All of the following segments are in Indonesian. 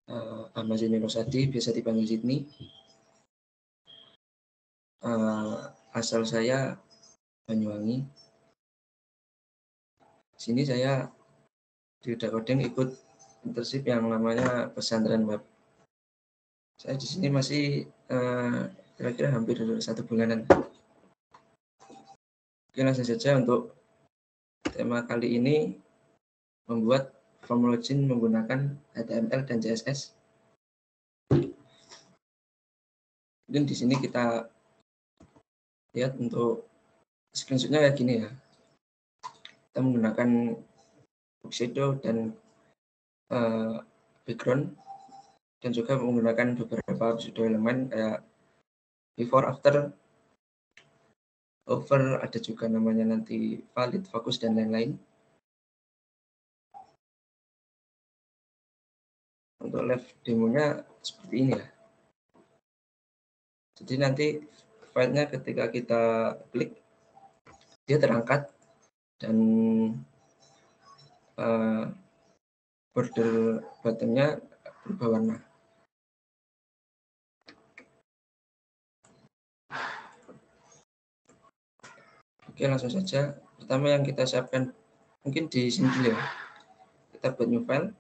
Ahmad Zaini Rosadi, biasa dipanggil Sydney. Asal saya Banyuwangi. Sini saya di Dakodeng ikut internship yang namanya pesantren web. Saya di sini masih kira-kira hampir 1 bulanan. Oke, langsung saja untuk tema kali ini, membuat form login menggunakan HTML dan CSS. Mungkin di sini kita lihat untuk screenshotnya kayak gini ya. Kita menggunakan shadow dan background, dan juga menggunakan beberapa pseudo elemen kayak before, after, over, ada juga namanya nanti valid, fokus, dan lain-lain. Untuk live demonya seperti ini ya. Jadi nanti filenya ketika kita klik, dia terangkat dan border bottomnya berubah warna. Oke, langsung saja. Pertama yang kita siapkan mungkin di sini dulu ya. Kita buat new file.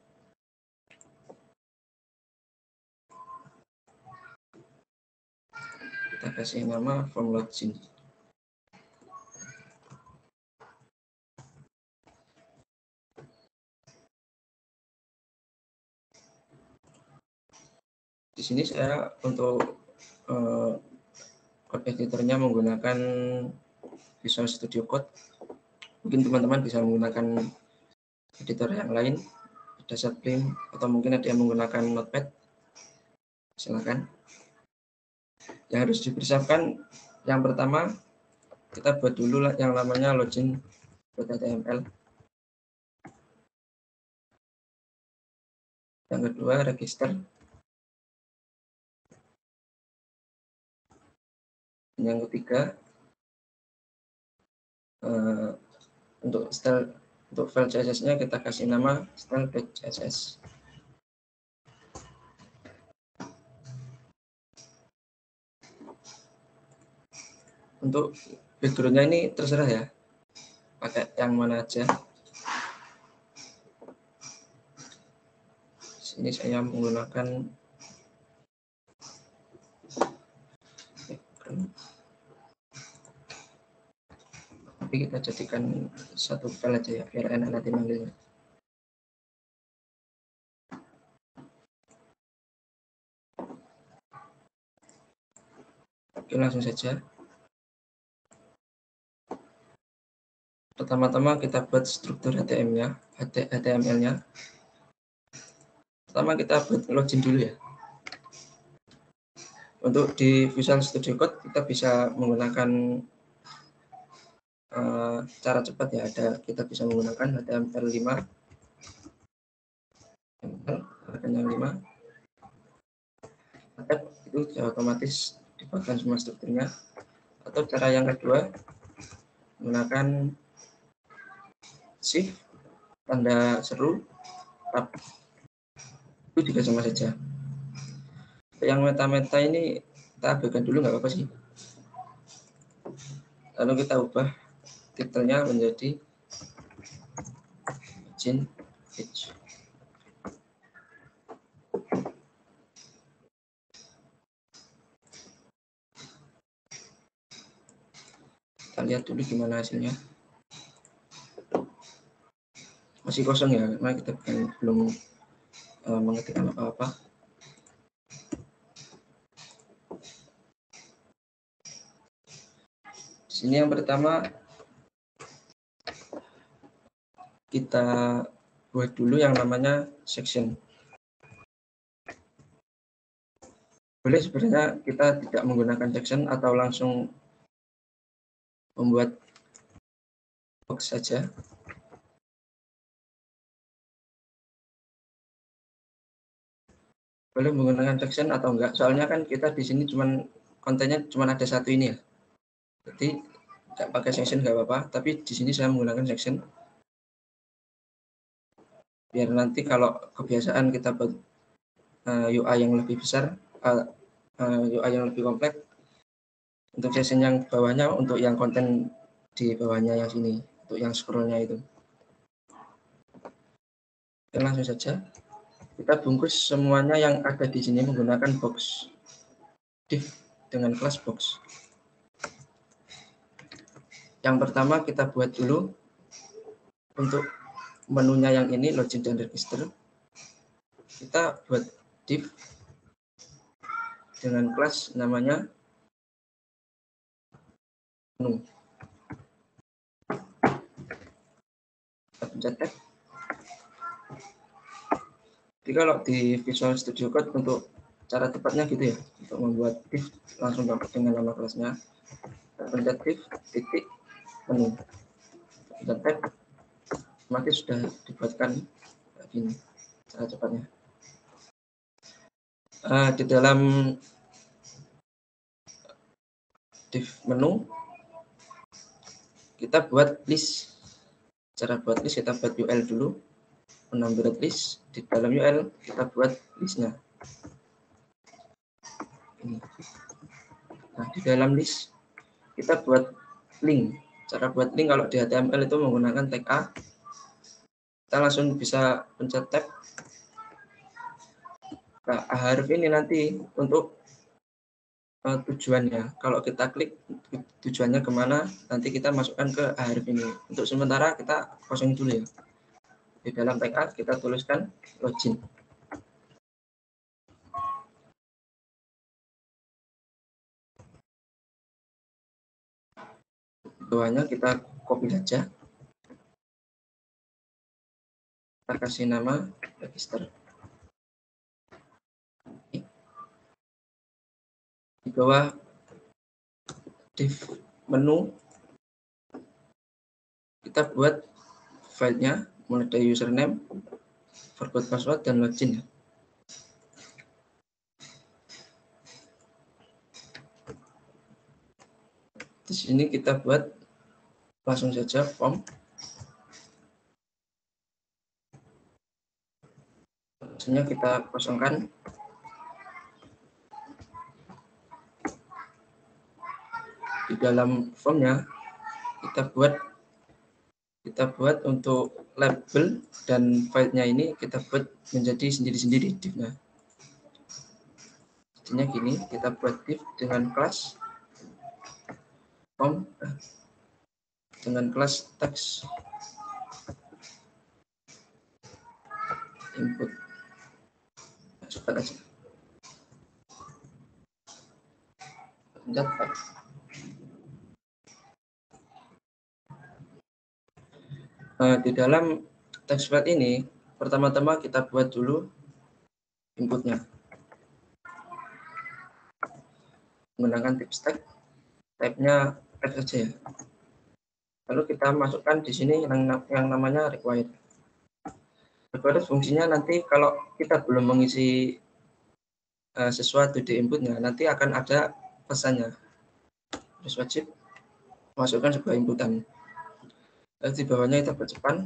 Kita kasih nama form login. Di sini saya untuk code editornya menggunakan Visual Studio Code. Mungkin teman-teman bisa menggunakan editor yang lain, ada Sublime, atau mungkin ada yang menggunakan Notepad. Silakan. Yang harus dipersiapkan, yang pertama kita buat dulu yang namanya login.html. Yang kedua register. Yang ketiga untuk style, untuk file CSS-nya kita kasih nama style.css. Untuk background-nya ini terserah ya, pakai yang mana aja. Sini saya menggunakan background, tapi kita jadikan satu file aja ya, biar enak nanti manggilnya. Oke, langsung saja. Pertama-tama kita buat struktur HTML-nya. Pertama kita buat login dulu ya. Untuk di Visual Studio Code kita bisa menggunakan cara cepat ya. Kita bisa menggunakan HTML5, yang 5. Itu sudah otomatis dibuatkan semua strukturnya. Atau cara yang kedua, menggunakan shift tanda seru tab, itu juga sama saja. Yang meta-meta ini kita abaikan dulu, nggak apa-apa sih. Lalu kita ubah titlenya menjadi login page. Kita lihat dulu gimana hasilnya. Masih kosong ya, karena kita belum mengetikkan apa-apa. Di sini yang pertama kita buat dulu yang namanya section. Boleh sebenarnya kita tidak menggunakan section atau langsung membuat box saja. Boleh menggunakan section atau enggak, soalnya kan kita di sini kontennya cuma ada satu ini ya. Jadi tidak pakai section nggak apa-apa, tapi di sini saya menggunakan section. Biar nanti kalau kebiasaan kita buat UI yang lebih besar, UI yang lebih kompleks. Untuk session yang bawahnya untuk yang konten di bawahnya yang sini, untuk yang scrollnya itu. Oke, langsung saja kita bungkus semuanya yang ada di sini menggunakan box div dengan kelas box. Yang pertama kita buat dulu untuk menunya yang ini login dan register. Kita buat div dengan kelas namanya menu. Kita pencet tab. Jadi kalau di Visual Studio Code untuk cara tepatnya gitu ya, untuk membuat div langsung dapat dengan nama kelasnya. Kita pencet div titik menu. Pencet tab, otomatis sudah dibuatkan begini cara cepatnya. Di dalam div menu kita buat list. Cara buat list kita buat UL dulu. Menambah list di dalam UL kita buat listnya. Ini. Nah, di dalam list kita buat link. Cara buat link kalau di HTML itu menggunakan tag A. Kita langsung bisa pencet tab. Nah, huruf ini nanti untuk tujuannya. Kalau kita klik tujuannya kemana, nanti kita masukkan ke huruf ini. Untuk sementara kita kosong dulu ya. Di dalam tag A kita tuliskan login. Bawahnya kita copy saja. Kita kasih nama register. Di bawah div menu kita buat filenya mulai dari username, forgot password, dan login ya. Di sini kita buat langsung saja form. Selanjutnya kita kosongkan. Di dalam formnya kita buat untuk label dan filenya ini kita buat menjadi sendiri-sendiri divnya. Jadinya gini, kita buat div dengan kelas form dengan kelas text input. Masukkan aja. Pencet. Di dalam text field ini pertama-tama kita buat dulu inputnya menggunakan text tag, type-nya text saja ya. Lalu kita masukkan di sini yang namanya required. Required fungsinya nanti kalau kita belum mengisi sesuatu di inputnya, nanti akan ada pesannya. Terus wajib masukkan sebuah inputan. Lalu di bawahnya kita percepat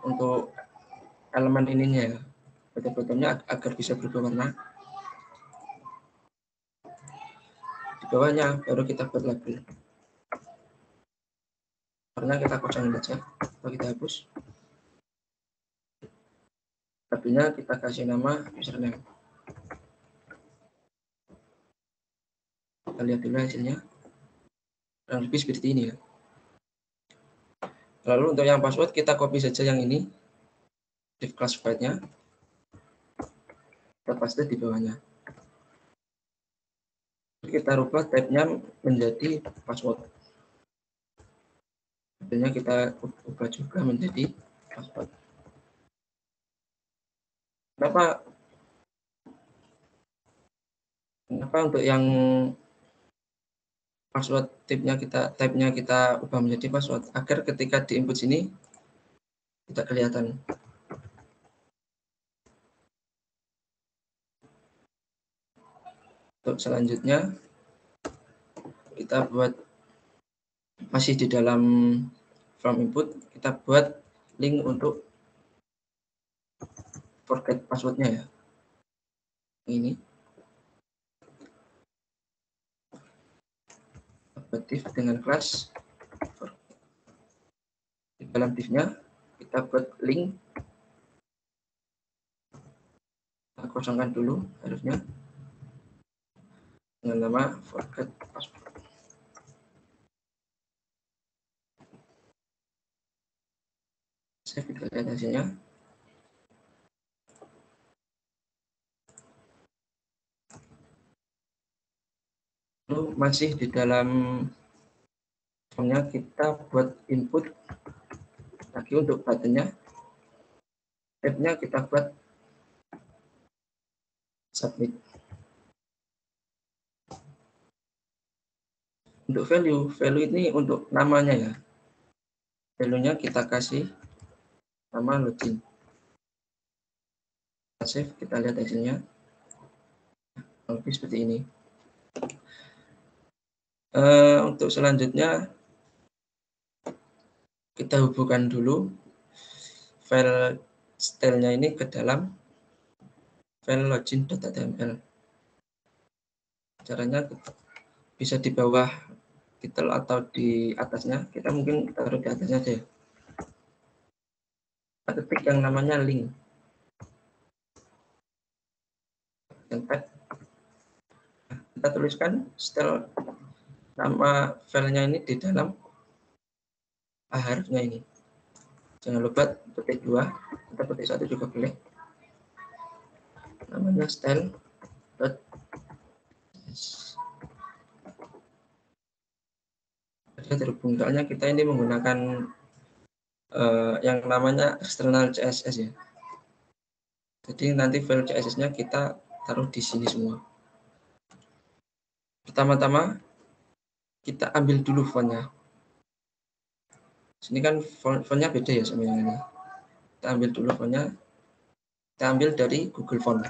untuk elemen ininya ya, bottom-bottomnya agar bisa berubah warna. Di bawahnya baru kita buat label. Karena kita kosongin aja, atau kita hapus. Labelnya kita kasih nama username. Kita lihat dulu hasilnya. Kurang lebih seperti ini ya. Lalu untuk yang password kita copy saja yang ini, div classified-nya. Kita paste di bawahnya. Kita rubah tab-nya menjadi password. Akhirnya kita ubah juga menjadi password. Kenapa untuk yang password tab-nya kita ubah menjadi password agar ketika di input sini tidak kelihatan. Untuk selanjutnya kita buat masih di dalam from input, kita buat link untuk forget passwordnya ya. ini objektif dengan kelas. Di dalam div-nya kita buat link, kita kosongkan dulu harusnya dengan nama forget password. Save, kita lihat hasilnya. Lalu masih di dalam formnya kita buat input lagi untuk buttonnya. Tab-nya kita buat submit. Untuk value ini untuk namanya ya. Value-nya kita kasih nama login. Kita save, kita lihat hasilnya. Lebih seperti ini. Untuk selanjutnya kita hubungkan dulu file style-nya ini ke dalam file login.html. Caranya bisa di bawah title atau di atasnya. Kita mungkin taruh di atasnya aja ya. Kita ketik yang namanya link. Tempat. Kita tuliskan style nama filenya ini di dalam harusnya ini. Jangan lupa petik 2, kita petik 1 juga boleh. Namanya style. Terhubung, soalnya kita ini menggunakan yang namanya external CSS ya. Jadi nanti file CSS-nya kita taruh di sini semua. Pertama-tama kita ambil dulu fontnya. Sini kan fontnya beda ya sama yang ini. Kita ambil dulu fontnya. Kita ambil dari Google Font.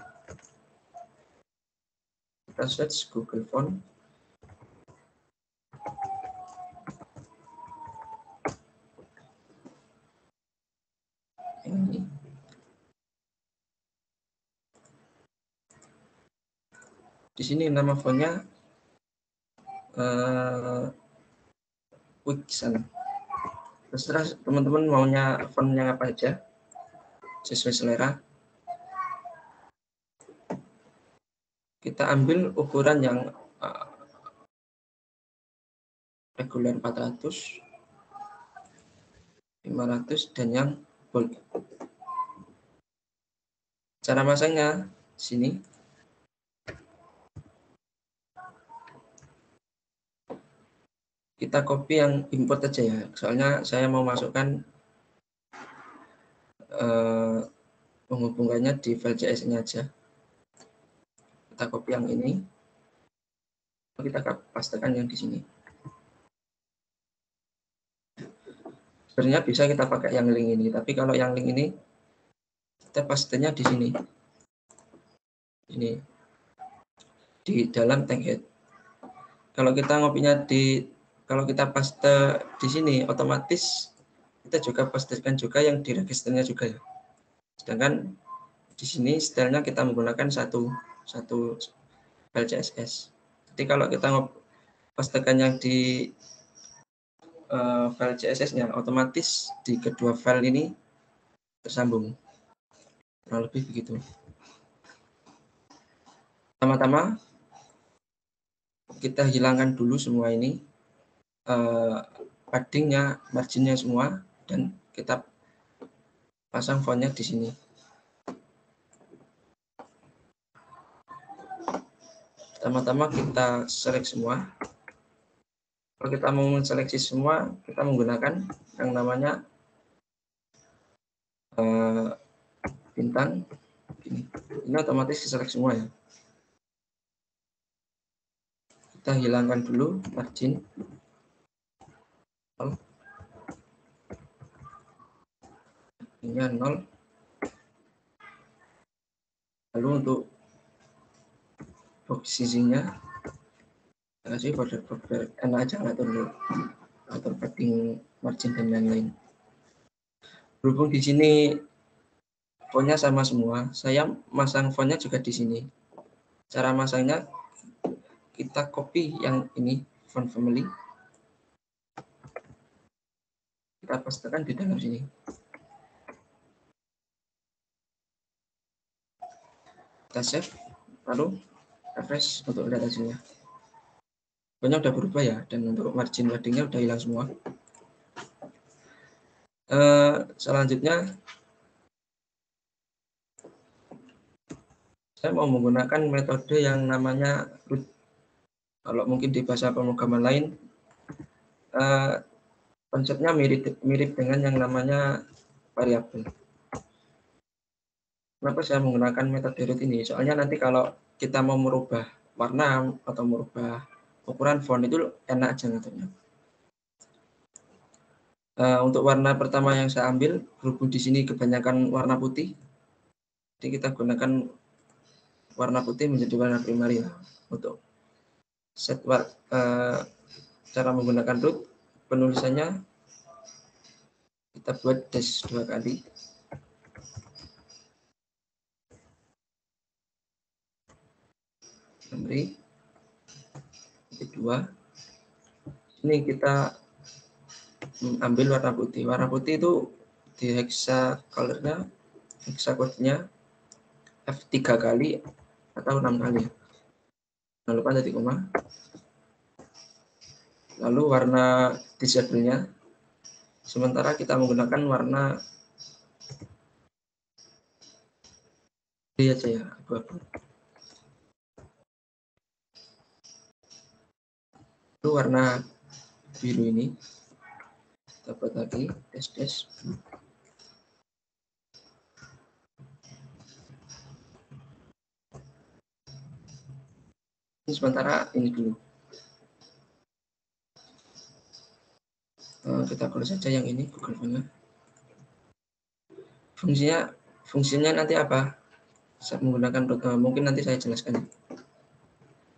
Kita search Google Font. Ini. Di sini nama fontnya Wixen. Terserah teman-teman maunya fontnya apa aja, sesuai selera. Kita ambil ukuran yang reguler 400, 500, dan yang bold. Cara masangnya sini. Kita copy yang import aja ya, soalnya saya mau masukkan menghubungkannya di file CSS-nya aja. Kita copy yang ini, kita pastekan yang di sini. Sebenarnya bisa kita pakai yang link ini, tapi kalau yang link ini kita pastenya di sini. Ini di dalam tag head. Kalau kita ngopinya kalau kita paste di sini, otomatis kita juga pastekan juga yang di registernya juga ya. Sedangkan di sini stylenya kita menggunakan satu file CSS. Jadi kalau kita pastekan yang di file CSS-nya, otomatis di kedua file ini tersambung. Kurang lebih begitu. Pertama-tama kita hilangkan dulu semua ini, paddingnya, marginnya semua, dan kita pasang fontnya di sini. Pertama-tama kita select semua. Kalau kita mau seleksi semua, kita menggunakan yang namanya bintang. Ini otomatis select semua ya. Kita hilangkan dulu margin. Ini 0. Lalu untuk posisinya kasih border enak aja atur padding, margin, dan lain-lain. Berhubung di sini fontnya sama semua, saya masang fontnya juga di sini. Cara masangnya, kita copy yang ini, font family. Kita pastekan di dalam sini. Kita save, lalu refresh untuk lihat hasilnya. Banyak udah berubah ya, dan untuk margin wordingnya udah hilang semua. Selanjutnya, saya mau menggunakan metode yang namanya root. Kalau mungkin di bahasa pemrograman lain, konsepnya mirip dengan yang namanya variabel. Kenapa saya menggunakan metode root ini? Soalnya nanti kalau kita mau merubah warna atau merubah ukuran font itu enak aja ngaturnya. Untuk warna pertama yang saya ambil, berhubung di sini kebanyakan warna putih, jadi kita gunakan warna putih menjadi warna primary ya. Untuk set cara menggunakan root, penulisannya kita buat dash 2 kali. Memory kedua, ini kita ambil warna putih. Warna putih itu di hexa colornya, hexa code-nya F3 kali atau 6 kali. Jangan lupa tadi koma. Lalu warna disable-nya, sementara kita menggunakan warna aja ya, abu-abu. Lalu warna biru ini kita buat lagi dash. Ini sementara ini dulu. Kita close saja yang ini Google Font-nya. Fungsinya nanti apa? Saya menggunakan mungkin nanti saya jelaskan.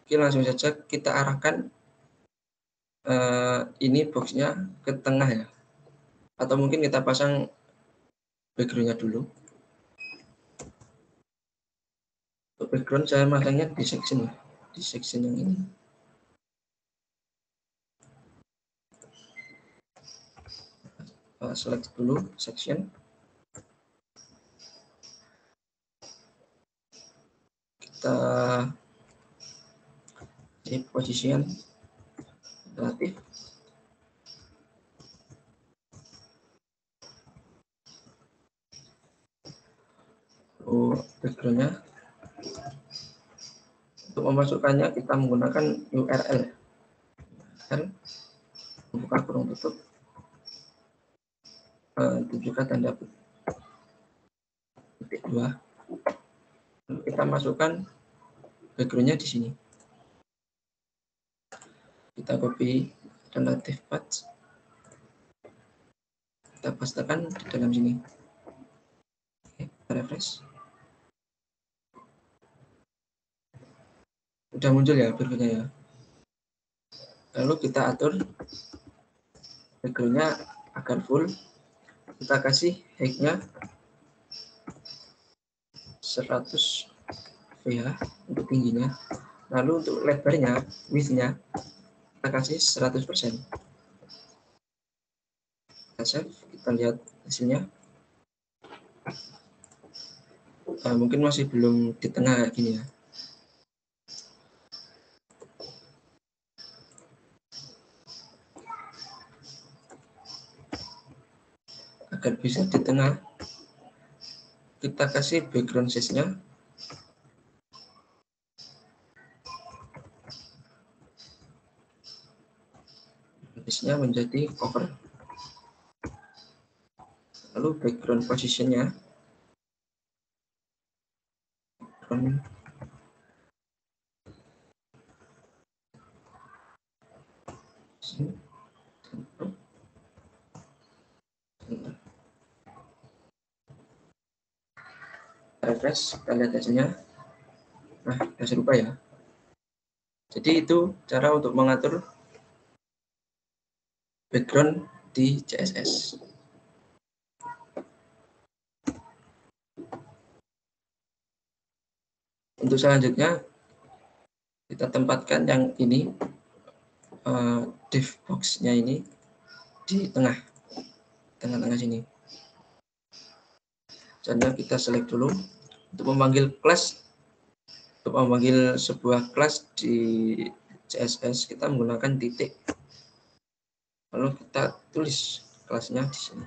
Oke, langsung saja kita arahkan ini boxnya ke tengah ya, atau mungkin kita pasang backgroundnya dulu. Untuk background saya masangnya di section ya, di section yang ini. Select dulu section, kita di position relatif, backgroundnya. Untuk memasukkannya kita menggunakan URL, buka kurung tutup, tunjukkan tanda petik 2. Lalu kita masukkan backgroundnya di sini. Kita copy relative path, kita pastekan di dalam sini. Oke, kita refresh. Udah muncul ya backgroundnya ya. Lalu kita atur backgroundnya agar full. Kita kasih height-nya 100 VH untuk tingginya. Lalu untuk lebarnya, width-nya kita kasih 100%. Kita save, kita lihat hasilnya. Mungkin masih belum di tengah kayak gini ya. Agar bisa di tengah, kita kasih background size-nya. Size-nya menjadi cover. Lalu background position-nya refresh, kita lihat hasilnya. Nah, sudah serupa ya. Jadi itu cara untuk mengatur background di CSS. Untuk selanjutnya, Kita tempatkan yang ini div box-nya ini di tengah-tengah sini. Misalnya kita select dulu untuk memanggil sebuah kelas di CSS, kita menggunakan titik. Lalu kita tulis kelasnya di sini.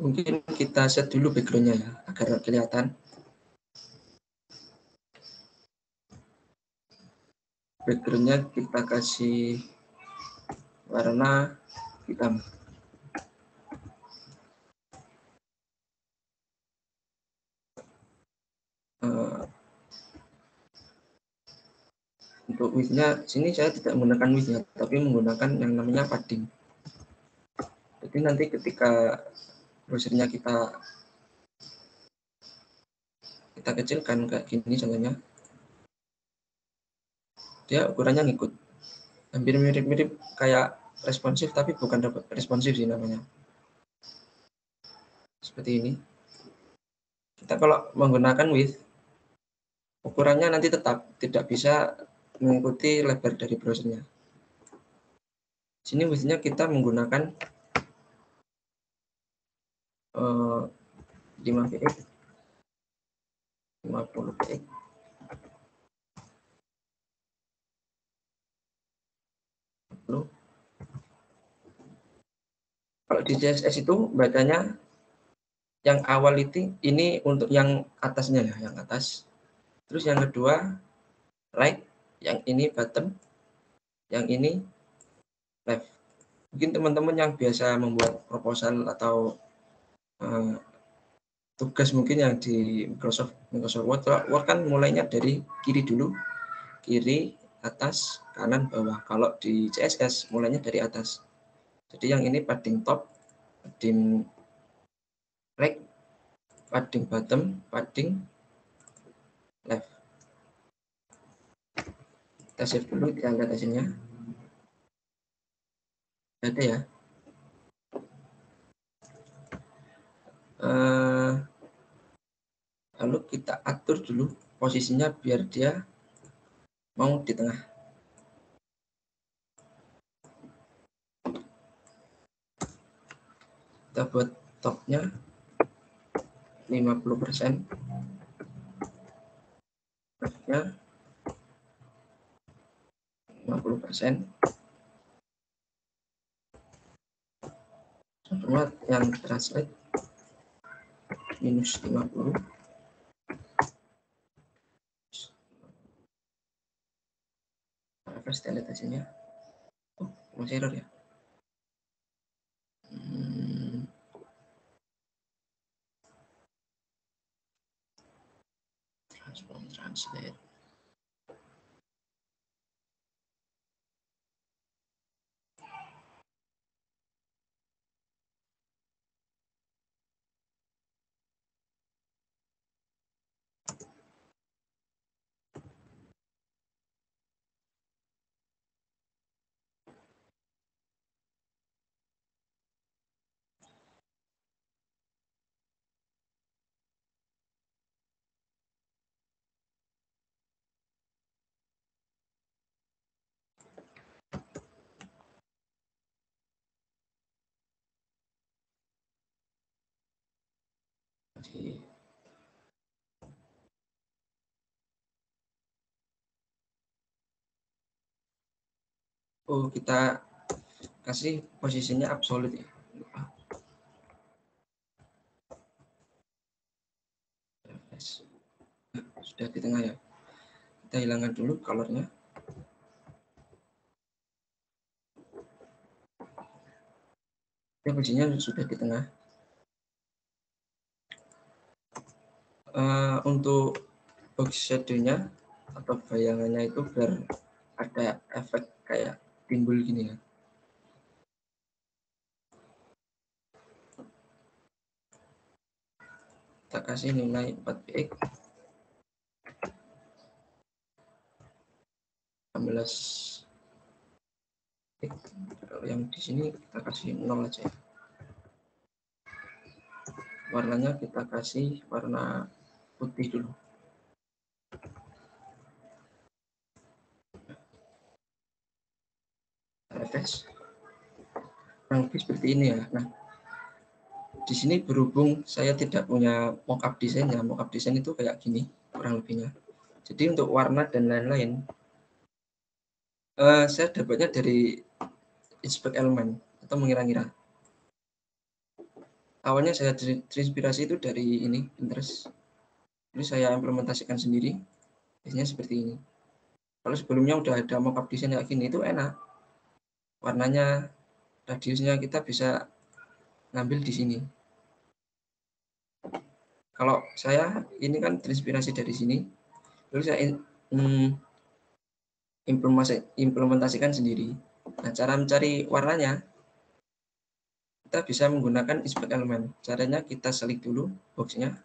Mungkin kita set dulu background-nya ya, agar kelihatan. Background-nya kita kasih warna hitam. Untuk width-nya, sini saya tidak menggunakan width-nya, tapi menggunakan yang namanya padding. Jadi nanti ketika browsernya kita kecilkan kayak gini contohnya, dia ukurannya ngikut. Hampir mirip-mirip kayak responsif, tapi bukan responsif sih namanya. Seperti ini. Kita kalau menggunakan width, ukurannya nanti tetap tidak bisa mengikuti lebar dari browsernya. Sini width-nya kita menggunakan 5 px, 50 px. Kalau di CSS itu bacanya yang awal itu ini untuk yang atasnya ya, yang atas. Terus yang kedua right, yang ini bottom, yang ini left. Mungkin teman-teman yang biasa membuat proposal atau tugas mungkin yang di Microsoft Word kan mulainya dari kiri dulu, kiri, atas, kanan, bawah. Kalau di CSS mulainya dari atas. Jadi yang ini padding top, padding right, padding bottom, padding left. Kita save dulu, kita lihat hasilnya. Ada ya. Lalu kita atur dulu posisinya biar dia mau di tengah. Kita buat topnya 50%, leftnya 50%, semua yang translate minus 50. Reverse delete hasilnya. Oh, masih error ya. Transform translate. Oh, kita kasih posisinya absolute ya. Sudah di tengah ya. Kita hilangkan dulu colornya. Ya, posisinya sudah di tengah. Untuk box shadow-nya atau bayangannya itu biar ada efek kayak timbul gini ya. Kita kasih nilai 4px, 16 Kalau yang di sini kita kasih 0 aja. Warnanya kita kasih warna putih dulu. Refresh. Kurang lebih seperti ini ya. Nah, di sini berhubung saya tidak punya mockup desainnya, mockup desain itu kayak gini kurang lebihnya. Jadi untuk warna dan lain-lain, saya dapatnya dari inspect element atau mengira-ngira. Awalnya saya terinspirasi itu dari ini Pinterest. Jadi saya implementasikan sendiri, biasanya seperti ini. Kalau sebelumnya udah ada mockup desain kayak gini itu enak. Warnanya, radiusnya kita bisa ngambil di sini. Kalau saya ini kan terinspirasi dari sini, lalu saya implementasikan sendiri. Nah, cara mencari warnanya, kita bisa menggunakan inspect element. Caranya kita select dulu boxnya.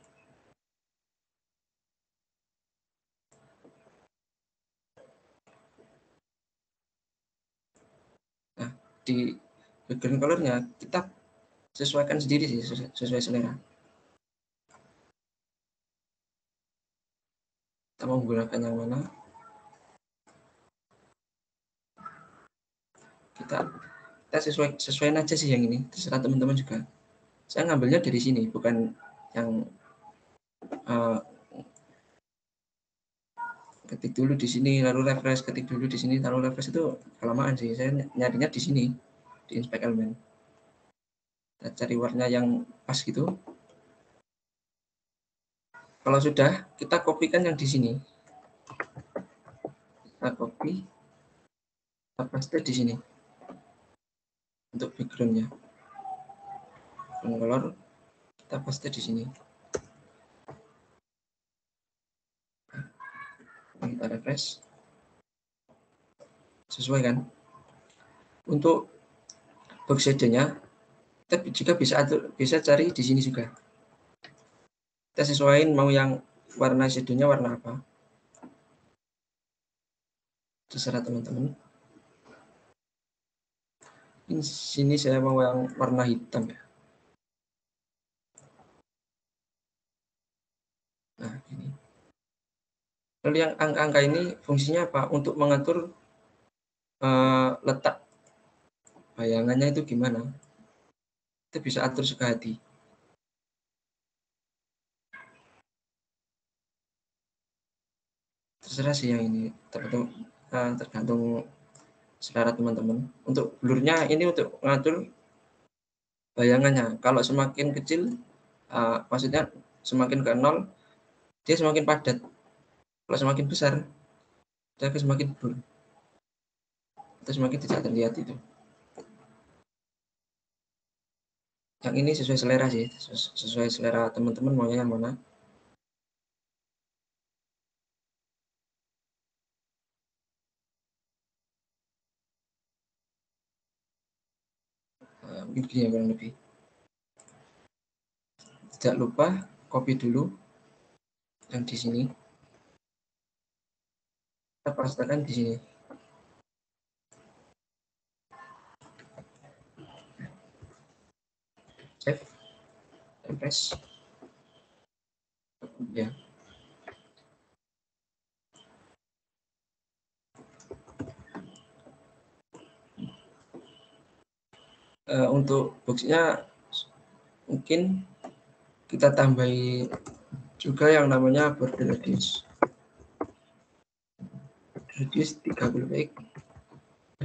Nah, di background color-nya kita sesuaikan sendiri sih, sesuai selera. Kita mau menggunakan yang mana? Kita sesuaiin aja sih yang ini, terserah teman-teman juga. Saya ngambilnya dari sini, bukan yang ketik dulu di sini lalu refresh, ketik dulu di sini lalu refresh, itu kelamaan sih. Saya nyarinya di sini, di inspect element. Kita cari warna yang pas gitu. Kalau sudah, kita kopikan yang di sini. Kita copy, kita paste di sini untuk backgroundnya. Background color kita paste di sini. Kita refresh. Sesuai kan? Untuk box shadow-nya kita juga bisa cari di sini juga. Kita sesuaiin mau yang warna shadow-nya warna apa. Terserah teman-teman. Di sini saya mau yang warna hitam ya. Nah, ini. Lalu yang angka-angka ini fungsinya apa? Untuk mengatur letak bayangannya itu gimana. Kita bisa atur suka hati. Terserah sih yang ini, tergantung selera teman-teman. Untuk blurnya ini untuk mengatur bayangannya. Kalau semakin kecil, maksudnya semakin ke 0, dia semakin padat. Kalau semakin besar, dia semakin blur. Atau semakin tidak terlihat itu. Yang ini sesuai selera sih, sesuai selera teman-teman maunya yang mana. Mungkin gini ya kurang lebih. Tidak lupa copy dulu yang di sini. Kita pastekan di sini. Save, refresh. Ya. Untuk boxnya mungkin kita tambahi juga yang namanya border radius. Radius 30 px.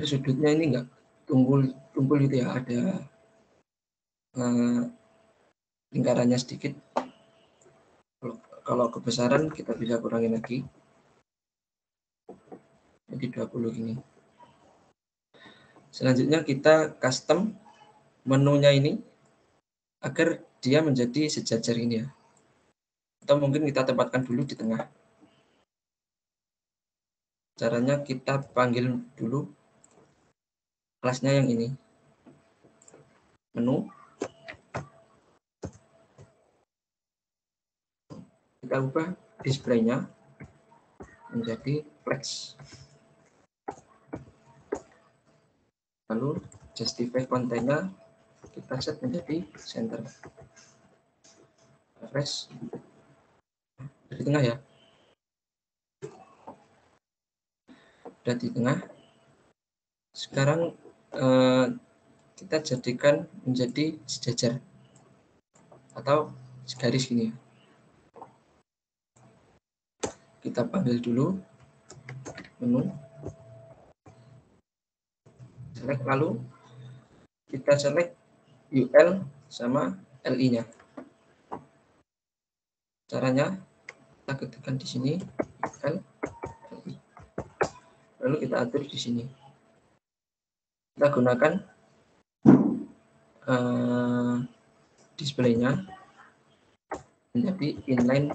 Sudutnya ini enggak tumpul gitu ya, ada lingkarannya sedikit. Kalau kebesaran kita bisa kurangin lagi. Jadi 20 ini. Selanjutnya kita custom menunya ini agar dia menjadi sejajar ini ya. Atau mungkin kita tempatkan dulu di tengah. Caranya kita panggil dulu kelasnya yang ini. Menu. Kita ubah display-nya menjadi flex. Lalu justify kontennya kita set menjadi center. Refresh dari tengah ya. Sudah di tengah. Sekarang kita jadikan menjadi sejajar atau segaris gini. Kita panggil dulu menu, select, lalu kita select UL sama LI-nya. Caranya kita ketikkan di sini UL, LI. Lalu kita atur di sini. Kita gunakan display-nya menjadi inline.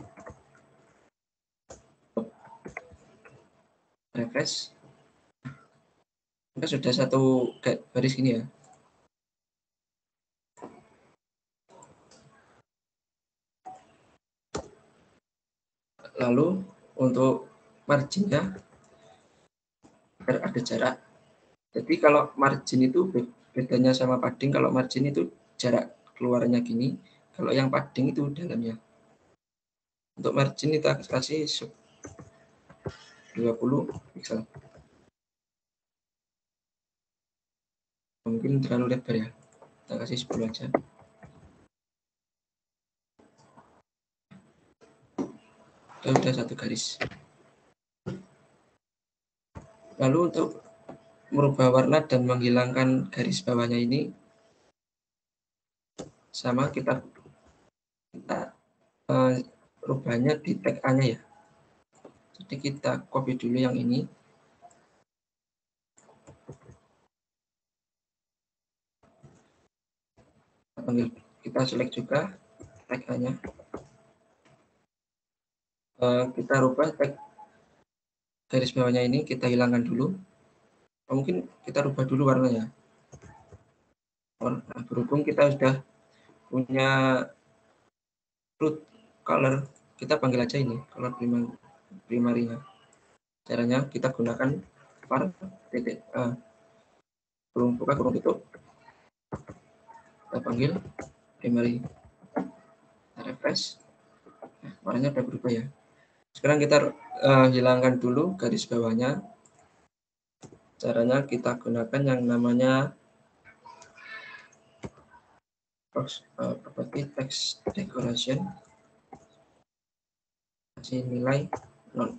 Refresh. Kita sudah satu garis gini ya. Lalu untuk marginnya biar ada jarak. Jadi kalau margin itu bedanya sama padding, kalau margin itu jarak keluarnya gini, kalau yang padding itu dalamnya. Untuk margin kita kasih 20 pixel. Mungkin terlalu lebar ya. Kita kasih 10 aja. Udah satu garis. Lalu untuk merubah warna dan menghilangkan garis bawahnya ini sama, kita rubahnya di tag A-nya ya. Jadi kita copy dulu yang ini. Kita select juga tag A-nya. Kita rubah tag garis bawahnya ini, kita hilangkan dulu. Mungkin kita rubah dulu warnanya. Nah, berhubung kita sudah punya root color, kita panggil aja ini color primary-nya. Caranya kita gunakan var titik kurung buka kurung tutup, kita panggil primary. Kita refresh. Nah, warnanya sudah berubah ya. Sekarang kita hilangkan dulu garis bawahnya. Caranya kita gunakan yang namanya property text decoration, kasih nilai 0.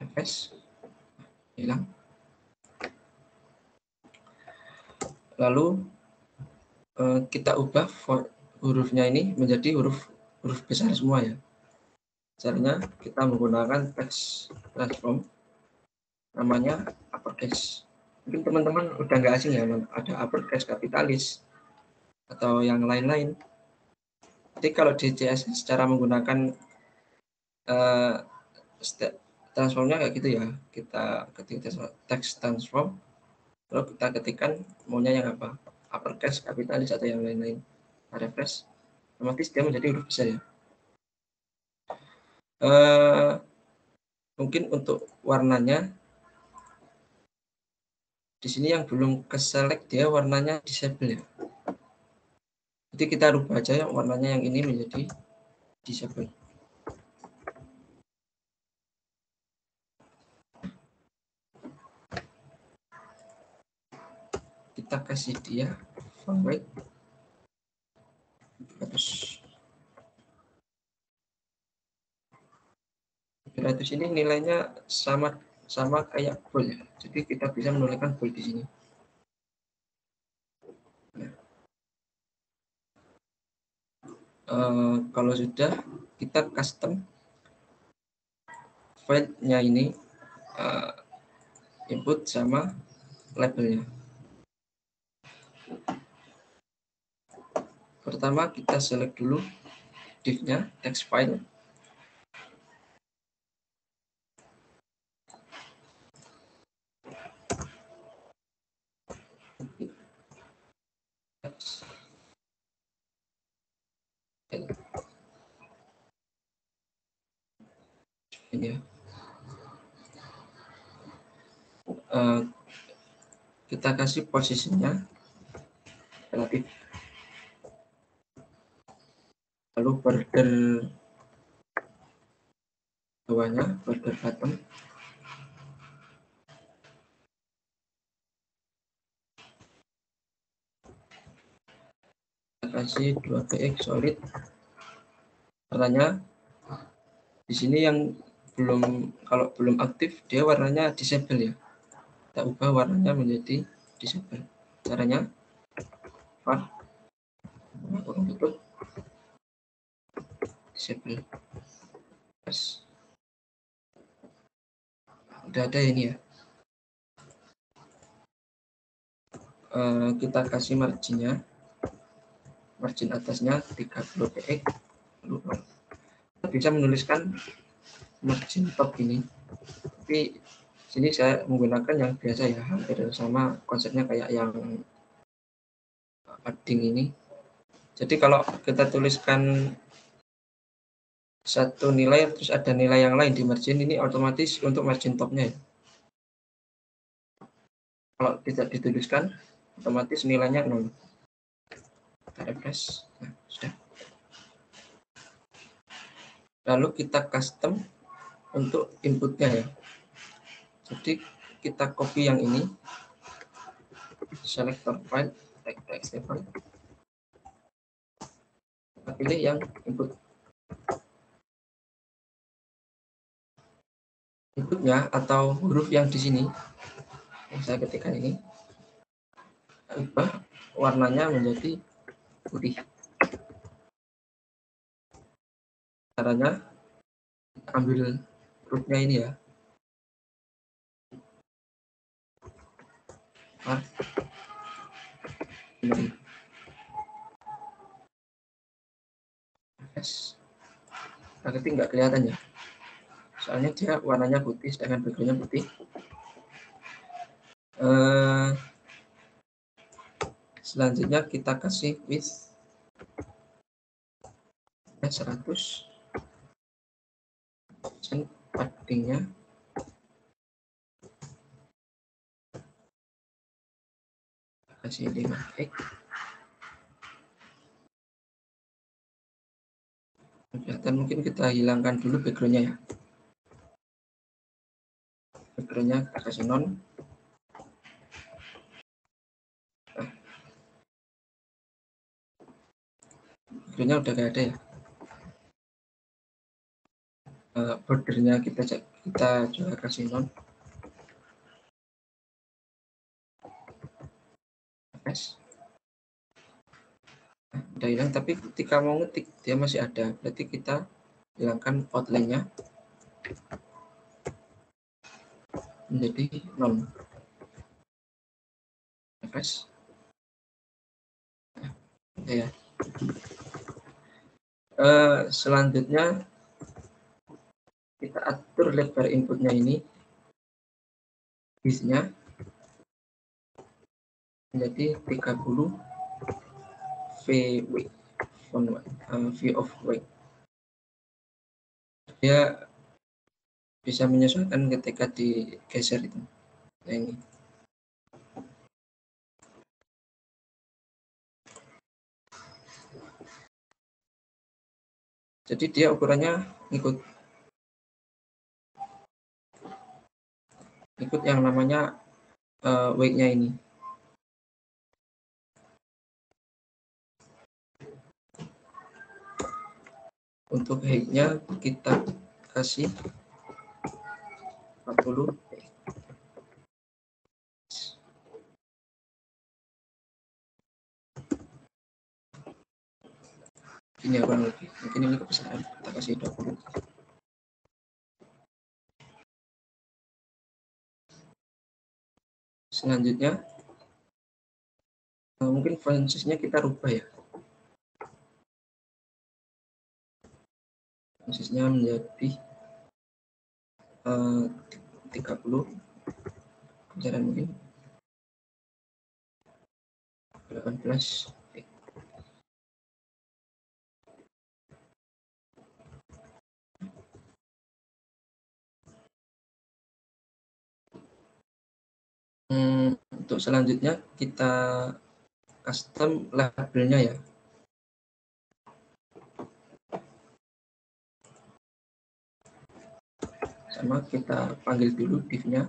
Refresh, hilang. Lalu kita ubah hurufnya ini menjadi huruf besar semua ya. Caranya kita menggunakan text transform, namanya uppercase. Mungkin teman-teman udah nggak asing ya, ada uppercase, kapitalis, atau yang lain-lain. Jadi kalau di CSS secara menggunakan transformnya kayak gitu ya. Kita ketik text transform, lalu kita ketikkan maunya yang apa, uppercase, kapitalis, atau yang lain-lain. Nah, refresh, otomatis dia menjadi huruf besar ya. Mungkin untuk warnanya di sini yang belum keselect dia warnanya disable ya. Jadi kita rubah aja yang warnanya yang ini menjadi disable. Kita kasih dia font weight 300 ini nilainya sama kayak bold ya. Jadi kita bisa menuliskan bold di sini. Kalau sudah, kita custom file-nya ini input sama labelnya. Pertama kita select dulu div-nya, text file. Ini ya. kita kasih posisinya relatif, lalu border bawahnya, border bottom kita kasih 2px solid. Warnanya di sini yang kalau belum aktif dia warnanya disable ya, kita ubah warnanya menjadi disable. Caranya var kurung tutup disable. Udah ada ini ya. Kita kasih marginnya, margin atasnya 30px. Kita bisa menuliskan margin top ini, tapi sini saya menggunakan yang biasa ya, hampir sama konsepnya kayak yang padding ini. Jadi kalau kita tuliskan satu nilai terus ada nilai yang lain di margin, ini otomatis untuk margin topnya ya. Kalau tidak dituliskan otomatis nilainya 0. Kita refresh. Nah, sudah. Lalu kita custom untuk inputnya ya. Jadi kita copy yang ini, selector file, text file, kita pilih yang inputnya atau huruf yang di sini. Saya ketikkan ini, ubah warnanya menjadi putih. Caranya ambil hurufnya ini ya, berarti nggak kelihatan ya, soalnya dia warnanya putih sedangkan backgroundnya putih. Selanjutnya kita kasih width 100, paddingnya kasih 5x. Kelihatan, mungkin kita hilangkan dulu backgroundnya ya. Backgroundnya kita kasih non. Backgroundnya udah gak ada ya. Bordernya kita juga kasih non. Udah hilang, tapi ketika mau ngetik dia masih ada, berarti kita hilangkan outline-nya menjadi non. Refresh. Ya. Selanjutnya kita atur lebar inputnya ini, width-nya menjadi 30 v of weight. Dia bisa menyesuaikan ketika digeser itu. Nah, ini. Jadi dia ukurannya ikut yang namanya weight-nya ini. Untuk height-nya kita kasih 40. Ini ya kurang lebih. Mungkin ini kebesaran. Kita kasih 20. Selanjutnya mungkin font size-nya kita rubah ya. Font size-nya menjadi 30. Kebesaran mungkin 18. Untuk selanjutnya kita custom labelnya ya. Sama kita panggil dulu div-nya.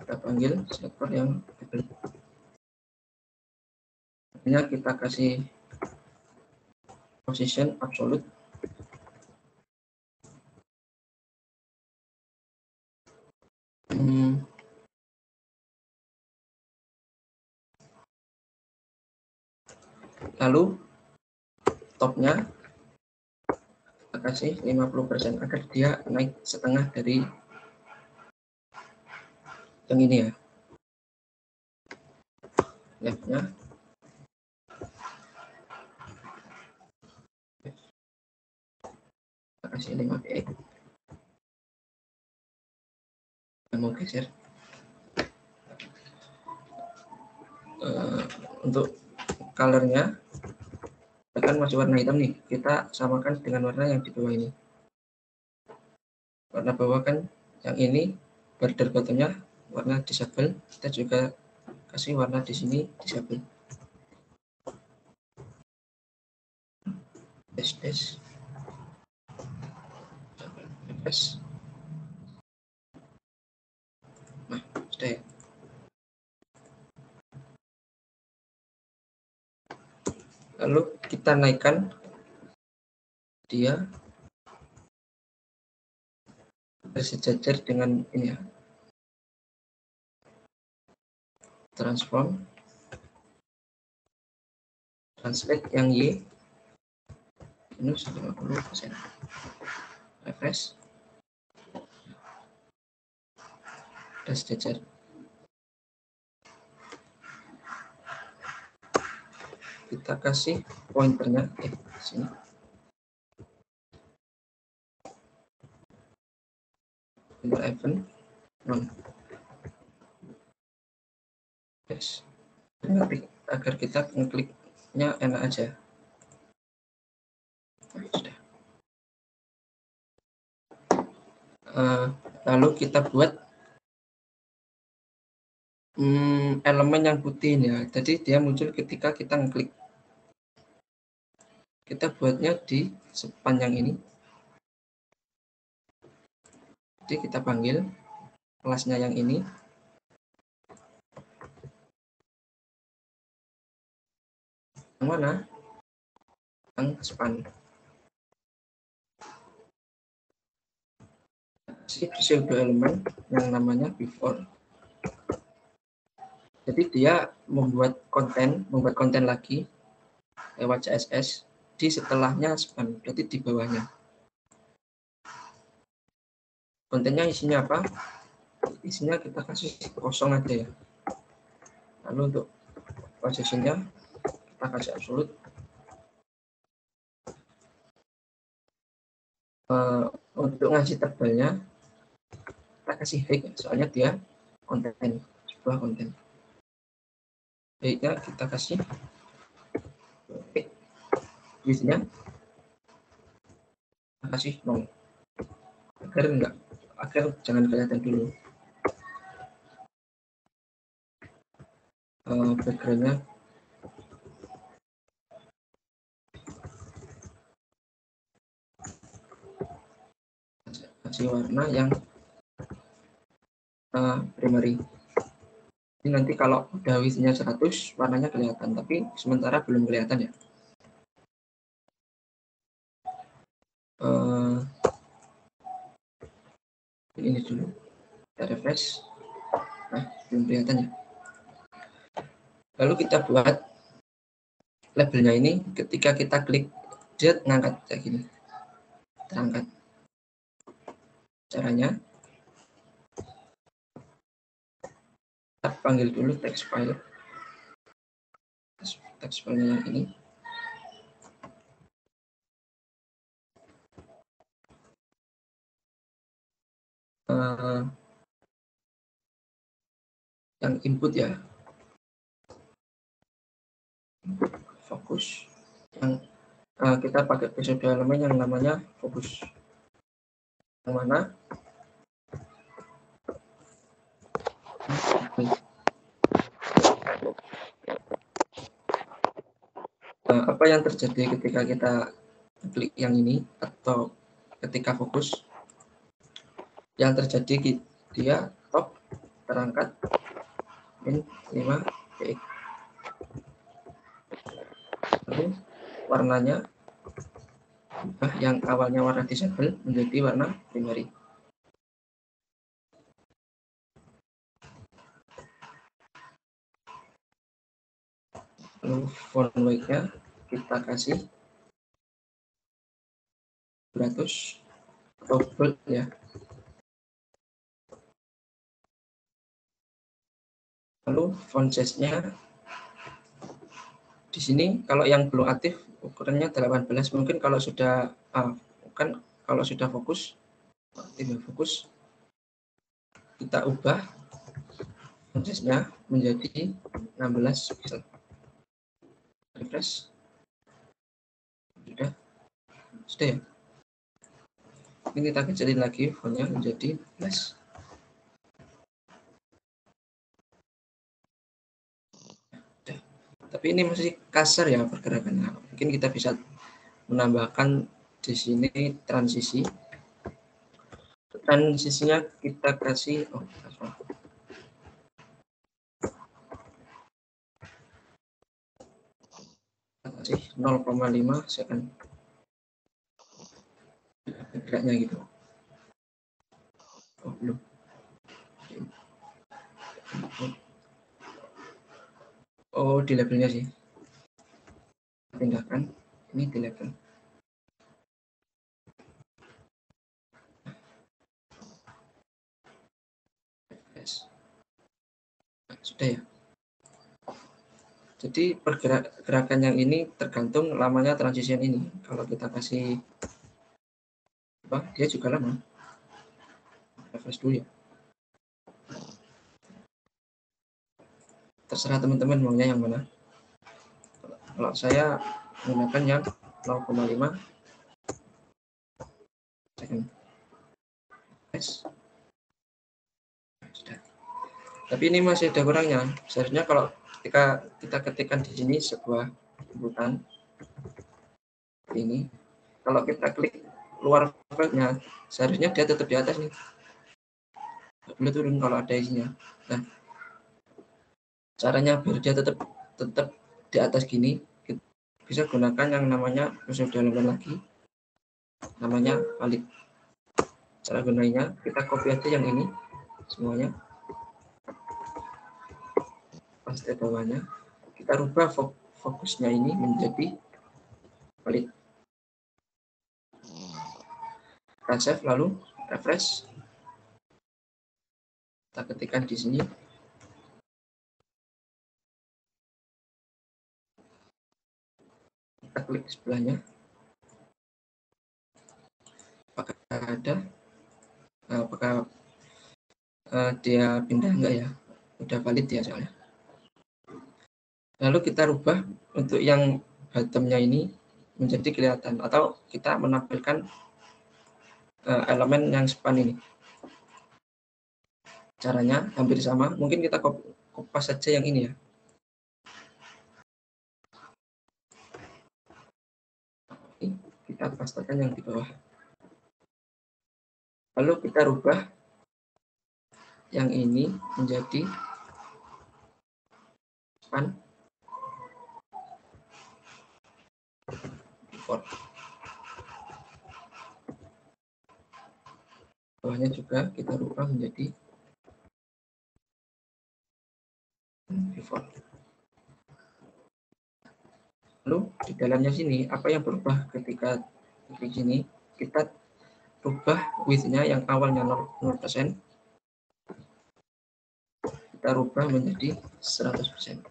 Kita panggil server yang label. Kita kasih position absolute. Lalu topnya kita kasih 50% agar dia naik setengah dari yang ini ya. Left-nya kita kasih 5 px. Kita mau geser. Untuk colornya kan masih warna hitam nih, kita samakan dengan warna yang di bawah ini. Warna bawah kan yang ini, border bottomnya warna disable, kita juga kasih warna di sini disable. Dash refresh. Nah, sudah ya. Lalu kita naikkan dia bersejajar dengan ini ya. Transform translate yang Y minus 50%. Refresh. Dan sejajar. Kita kasih pointernya sini. Pointer event non. Yes. Agar kita ngekliknya enak aja. Sudah. Lalu kita buat elemen yang putih ini ya. Jadi dia muncul ketika kita ngeklik. Kita buatnya di sepanjang ini. Jadi kita panggil kelasnya yang ini. Yang mana? Yang span. Pseudo elemen yang namanya before. Jadi dia membuat konten lagi lewat CSS di setelahnya span, berarti di bawahnya. Kontennya isinya apa? Isinya kita kasih kosong aja ya. Lalu untuk positionnya kita kasih absolute. Untuk ngasih tebalnya kita kasih height, soalnya dia konten, sebuah konten. Height-nya kita kasih width-nya kita kasih 0 agar jangan kelihatan dulu. Background-nya kasih warna yang primary. Ini nanti kalau udah width-nya 100 warnanya kelihatan, tapi sementara belum kelihatan ya. Ini dulu kita refresh. Nah, belum kelihatan ya. Lalu kita buat labelnya ini, ketika kita klik dia ngangkat kayak gini, terangkat. Caranya kita panggil dulu text file, text filenya yang ini. Yang input ya, fokus. Yang kita pakai pseudo elemen yang namanya fokus. mana? Nah, apa yang terjadi ketika kita klik yang ini atau ketika fokus? Yang terjadi dia top terangkat min 5 px. Lalu warnanya yang awalnya warna disable menjadi warna primary. Lalu font weight-nya kita kasih 200 atau bold ya. Lalu font size-nya di sini kalau yang belum aktif ukurannya 18, mungkin kalau sudah kan kalau sudah fokus aktif fokus kita ubah font size-nya menjadi 16 pixel. Refresh. Sudah ya. Ini kita kecilin lagi fontnya menjadi 16. Tapi ini masih kasar ya pergerakannya. Mungkin kita bisa menambahkan di sini transisi. Transisinya kita kasih 0,5 second. Geraknya gitu. Oh, belum. Oh, di labelnya sih. Pindahkan. Ini di label. Yes. Nah, sudah ya. Jadi pergerakan yang ini tergantung lamanya transition ini. Kalau kita kasih dia juga lama. Refresh dulu ya. Terserah teman-teman maunya yang mana. Kalau saya menggunakan yang 0,5 second. Yes. Sudah. Tapi ini masih ada kurangnya. Seharusnya kalau ketika kita ketikkan di sini sebuah inputan ini, kalau kita klik luar filenya, seharusnya dia tetap di atas nih. Nggak boleh turun kalau ada isinya. Nah, caranya biar dia tetap di atas gini, kita bisa gunakan yang namanya episode lagi, namanya valid. Cara gunanya kita copy aja yang ini semuanya, paste bawahnya, kita rubah fokusnya ini menjadi valid. Kita save lalu refresh. Kita ketikkan di sini. Kita klik sebelahnya. Apakah ada? Apakah dia pindah enggak ya? Udah valid ya soalnya. Lalu kita rubah untuk yang bottomnya ini menjadi kelihatan atau kita menampilkan elemen yang span ini. Caranya hampir sama, mungkin kita kopas saja yang ini ya. Kita pastikan yang di bawah. Lalu kita rubah yang ini menjadi span default. Bawahnya juga kita rubah menjadi default. Lalu di dalamnya sini apa yang berubah ketika di sini kita rubah width-nya yang awalnya 0%, kita rubah menjadi 100%.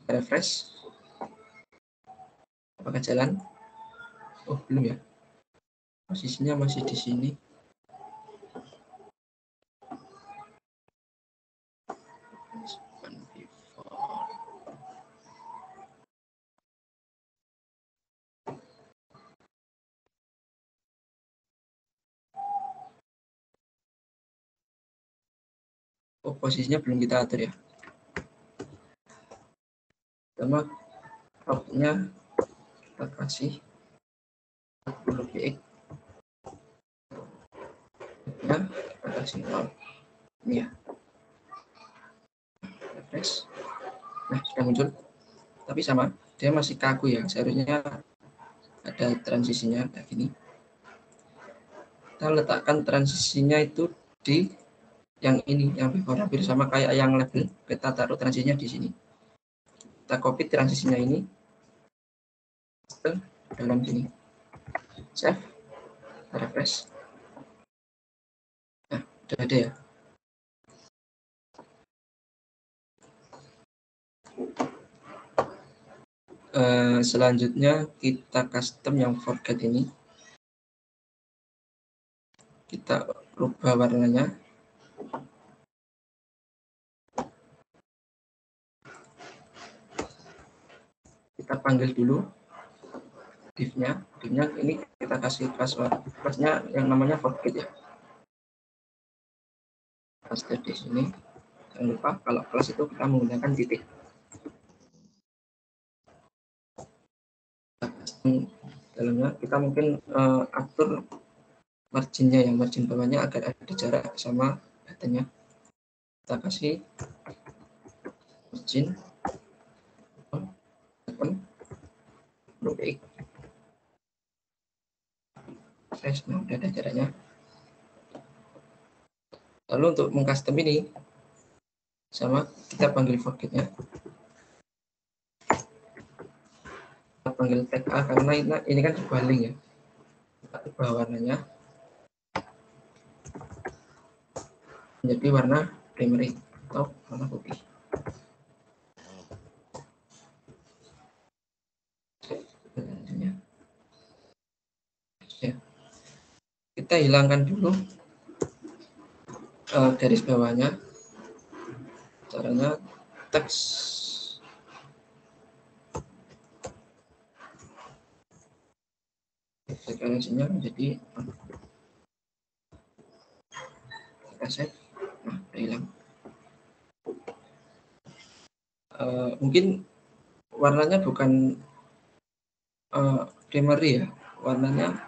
Refresh. Apakah jalan? Oh, belum ya. Posisinya masih di sini. posisinya belum kita atur ya. Pertama crop-nya kita kasih 40 px, ya kita kasih 0 ini ya, refresh. Nah, sudah muncul, tapi sama, dia masih kaku ya, seharusnya ada transisinya kayak gini. Kita letakkan transisinya itu di yang ini, yang hampir sama kayak yang label, kita taruh transisinya di sini. Kita copy transisinya ini ke dalam sini, save, refresh. Nah, udah ada ya. Selanjutnya kita custom yang forget ini, kita rubah warnanya, kita panggil dulu div-nya ini kita kasih kelasnya yang namanya forget ya, kelas di sini. Jangan lupa kalau kelas itu kita menggunakan titik. Dalamnya kita mungkin atur marginnya, yang margin bawahnya agar ada jarak sama buttonnya. Kita kasih margin 10 px. Nah, udah ada jaraknya. Lalu untuk mengcustom ini sama, kita panggil forgetnya, kita panggil tag A karena ini kan sebuah link ya. Kita ubah warnanya menjadi warna primary atau warna putih. Ya. Kita hilangkan dulu garis bawahnya. Caranya teks frekuensinya menjadi kita save. Nah, udah hilang. Mungkin warnanya bukan primary ya, warnanya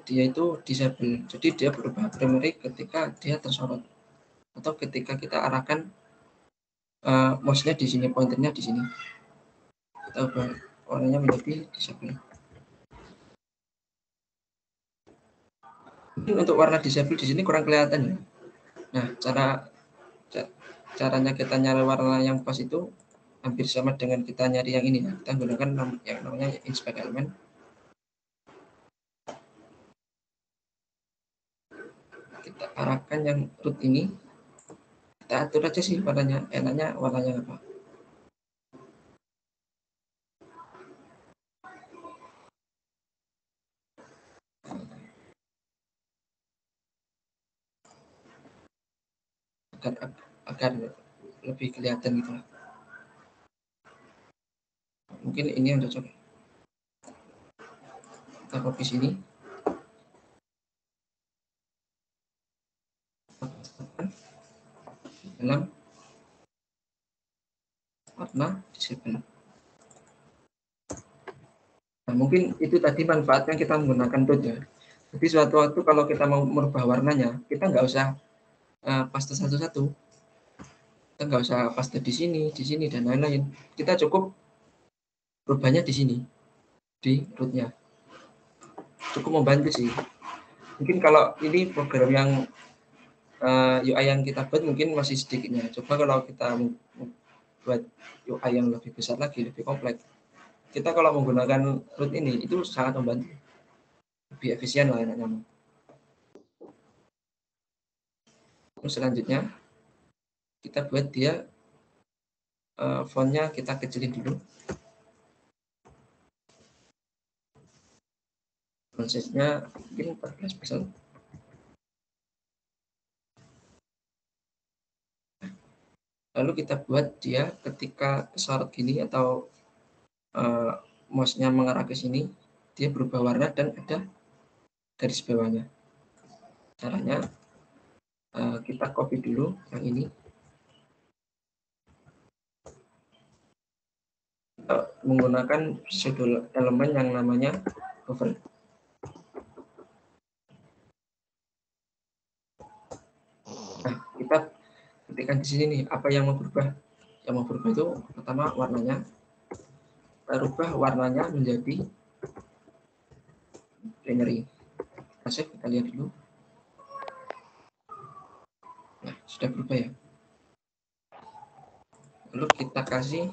dia itu disable, jadi dia berubah primary ketika dia tersorot atau ketika kita arahkan mouse-nya di sini, pointernya di sini, kita ubah warnanya menjadi disable. Mungkin untuk warna disable di sini kurang kelihatan ya. Nah, caranya kita nyari warna yang pas itu hampir sama dengan kita nyari yang ini ya. Kita gunakan yang namanya inspect element. Kita arahkan yang root ini, kita atur aja sih warnanya, enaknya warnanya apa. Agar lebih kelihatan gitu lah. Mungkin ini yang cocok. Kita copy sini. Dalam warna disable. Nah, mungkin itu tadi manfaatnya kita menggunakan root ya. Jadi suatu waktu kalau kita mau merubah warnanya, kita nggak usah paste satu-satu. Kita nggak usah paste di sini, dan lain-lain. Kita cukup rubahnya di sini, di rootnya. Cukup membantu sih. Mungkin kalau ini program yang UI yang kita buat mungkin masih sedikitnya. Coba kalau kita buat UI yang lebih besar lagi, lebih kompleks, kita kalau menggunakan root ini itu sangat membantu, lebih efisien lah enaknya. Terus selanjutnya kita buat dia fontnya kita kecilin dulu, font size-nya mungkin 14 pixel. Lalu kita buat dia ketika sorot gini atau mouse-nya mengarah ke sini, dia berubah warna dan ada garis bawahnya. Caranya Kita copy dulu yang ini. Kita menggunakan pseudo elemen yang namanya hover. Nah, kita ketikkan di sini nih apa yang mau berubah. Yang mau berubah itu pertama warnanya. Kita rubah warnanya menjadi binary. Kita lihat dulu. Nah, sudah berubah ya. Lalu kita kasih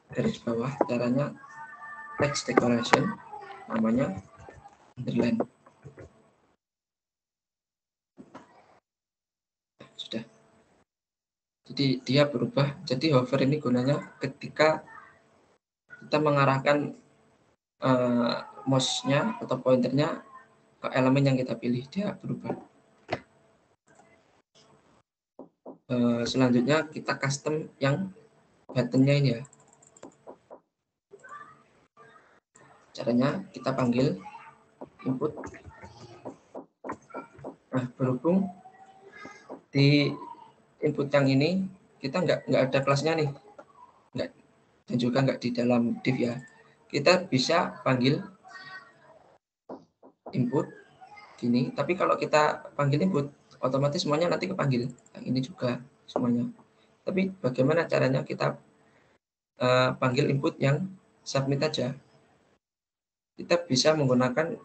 garis bawah, caranya text decoration, namanya underline. Sudah. Jadi dia berubah. Jadi hover ini gunanya ketika kita mengarahkan mouse-nya atau pointernya ke elemen yang kita pilih, dia berubah. Selanjutnya kita custom yang button-nya ini ya. Caranya kita panggil input. Nah, berhubung di input yang ini kita nggak ada kelasnya nih, dan juga nggak di dalam div ya. Kita bisa panggil input gini, tapi kalau kita panggil input otomatis semuanya nanti kepanggil, yang ini juga semuanya. Tapi bagaimana caranya kita panggil input yang submit aja? Kita bisa menggunakan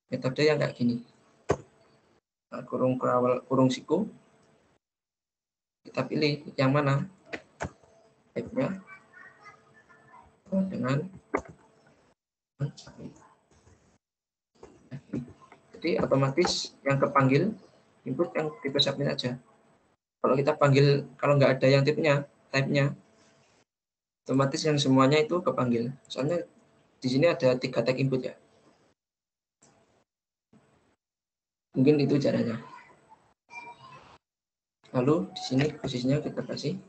metode yang kayak gini. Kurung siku, kita pilih yang mana type-nya dengan jadi otomatis yang kepanggil input yang tipe submit aja. Kalau kita panggil, kalau nggak ada yang type-nya, otomatis yang semuanya itu kepanggil. Soalnya di sini ada 3 tag input ya. Mungkin itu caranya. Lalu di sini posisinya kita kasih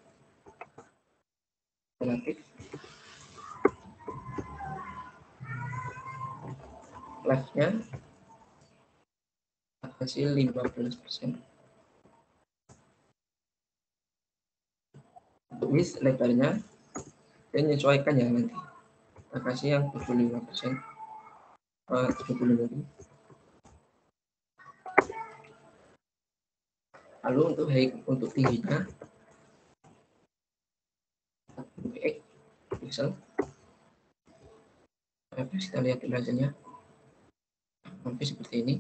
relatif left-nya kasih 15%. Untuk width lebarnya kita menyesuaikan ya nanti. Kita kasih yang 75%. 75. Lalu untuk height, untuk tingginya pixel. Kita lihat dulu hasilnya. Sampai seperti ini.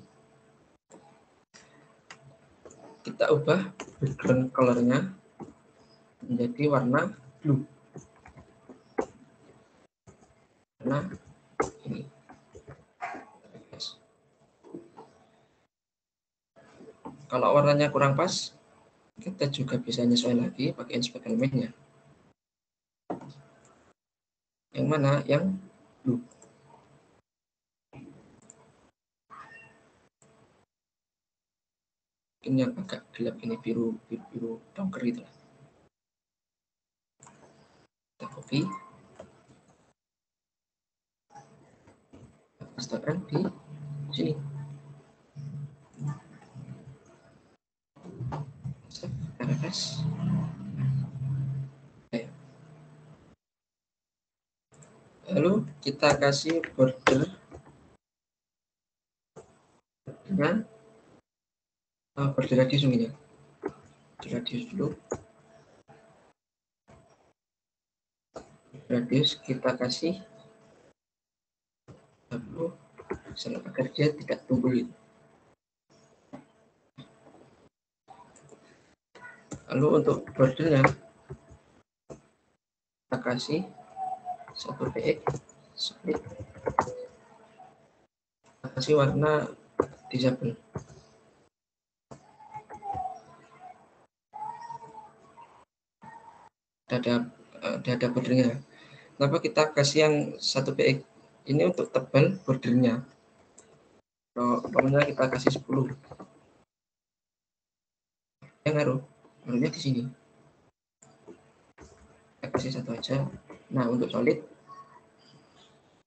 Kita ubah background color-nya menjadi warna blue. Warna ini. Kalau warnanya kurang pas, kita juga bisa nyesuaiin lagi pakai inspect elemennya. Yang mana? Yang blue. Mungkin yang agak gelap ini, biru dongker itu lah. Kita copy. Pastekan di sini. RFS. Lalu kita kasih border dengan border radius mungkin ya. Radius dulu. Radius kita kasih 30 agar dia tidak tumpul. Lalu untuk bordernya kita kasih 1 px split. Kita kasih warna disable. Ada bordernya. Kenapa kita kasih yang 1 px? Ini untuk tebal bordernya. Pokoknya kita kasih 10. Yang ngaruhnya di sini. Kita kasih 1 aja. Nah, untuk solid,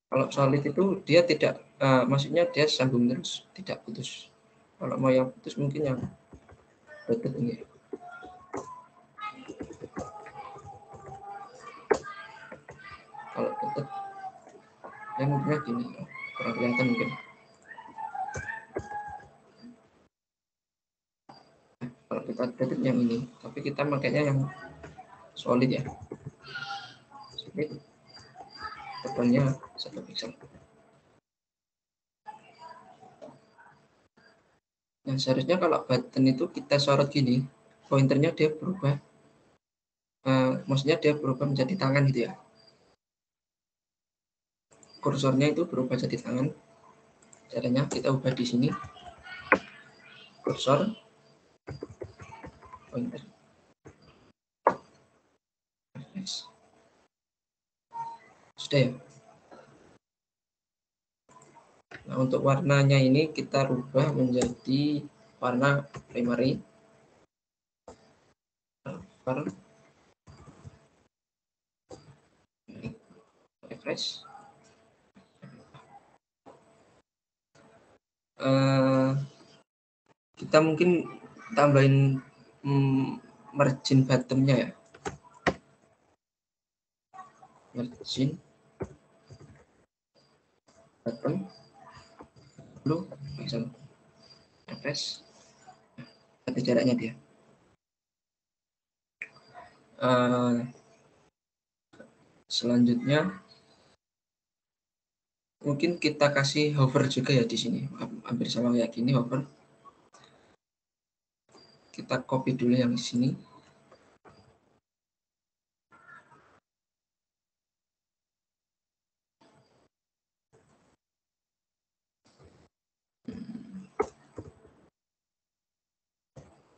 kalau solid itu dia tidak, maksudnya dia sambung terus, tidak putus. Kalau mau yang putus mungkin yang dotted ini. Kalau dotted yang mungkin gini, kurang kelihatan mungkin. Kalau kita dotted yang ini, tapi kita makanya yang solid ya. Solid. Tebalnya 1 pixel. Nah, seharusnya kalau button itu kita sorot gini, pointernya dia berubah. Maksudnya dia berubah menjadi tangan gitu ya. Kursornya itu berubah jadi tangan. Caranya kita ubah di sini. Kursor, pointer. Sudah ya. Nah, untuk warnanya ini kita rubah menjadi warna primary. Refresh. Kita mungkin tambahin margin bottomnya ya. Margin bottom blue pixel. Refresh. Ada jaraknya dia. Selanjutnya mungkin kita kasih hover juga ya di sini, hampir sama kayak gini hover. Kita copy dulu yang di sini.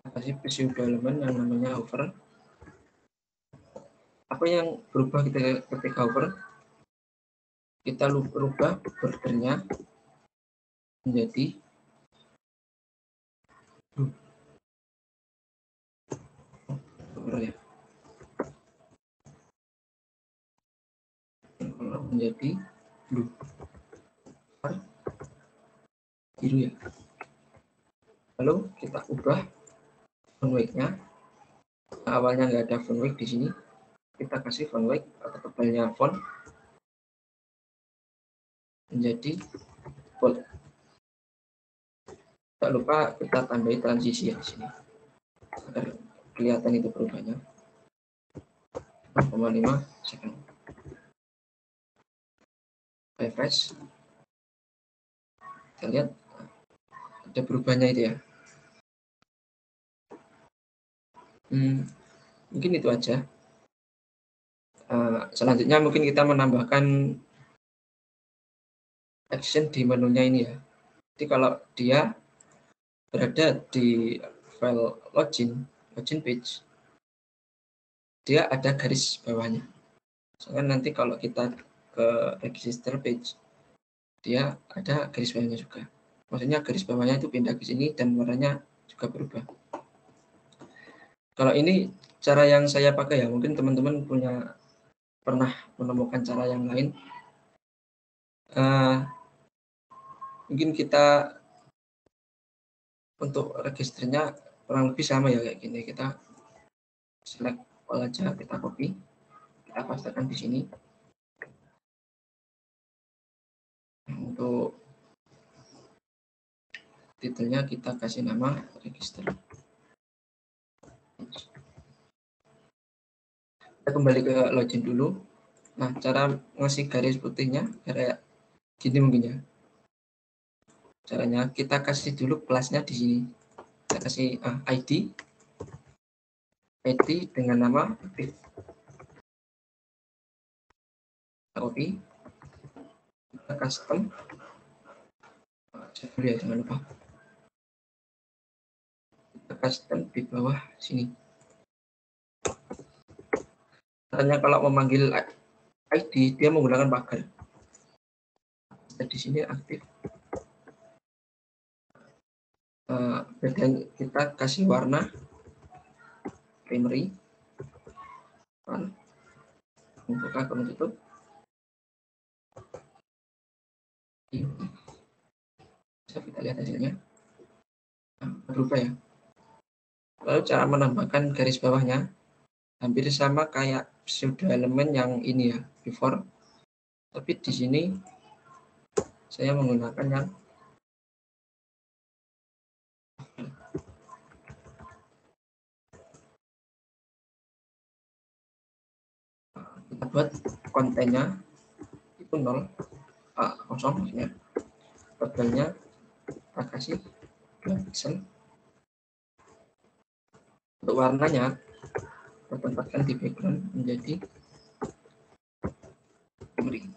Kasih pseudo elemen yang namanya hover. Apa yang berubah ketika hover? Kita rubah bordernya menjadi blue. Ya. Menjadi blue. Biru ya. Lalu kita ubah font weight-nya. Awalnya nggak ada font weight di sini. Kita kasih font weight atau tebalnya font menjadi bold. Tak lupa kita tambahi transisi ya di sini agar kelihatan itu perubahannya. 0,5 second. Refresh. Kita lihat ada perubahannya itu ya. Mungkin itu aja. Selanjutnya mungkin kita menambahkan action di menunya ini ya. Jadi kalau dia berada di file login page, dia ada garis bawahnya. Soalnya nanti kalau kita ke register page, dia ada garis bawahnya juga. Maksudnya garis bawahnya itu pindah ke sini dan warnanya juga berubah. Kalau ini cara yang saya pakai ya, mungkin teman-teman pernah menemukan cara yang lain. Mungkin kita untuk registernya kurang lebih sama ya kayak gini. Kita select all aja, kita copy, kita pastekan di sini. Untuk titelnya kita kasih nama register. Kita kembali ke login dulu. Nah, cara ngasih garis putihnya kayak gini mungkin ya. Caranya kita kasih dulu kelasnya di sini. Kita kasih ID dengan nama aktif. Kita copy. Kita custom. Dulu ya, jangan lupa. Kita custom di bawah sini. Caranya kalau memanggil ID, dia menggunakan pagar. Di sini aktif. Dan kita kasih warna primary. Membuka, menutup. Bisa kita lihat hasilnya. Berubah ya. Lalu cara menambahkan garis bawahnya hampir sama kayak pseudo elemen yang ini ya, before. Tapi di sini saya menggunakan yang kita buat kontennya itu 0, kosong maksudnya. Totalnya kita kasih 2 pixel. Untuk warnanya kita tempatkan di background menjadi green.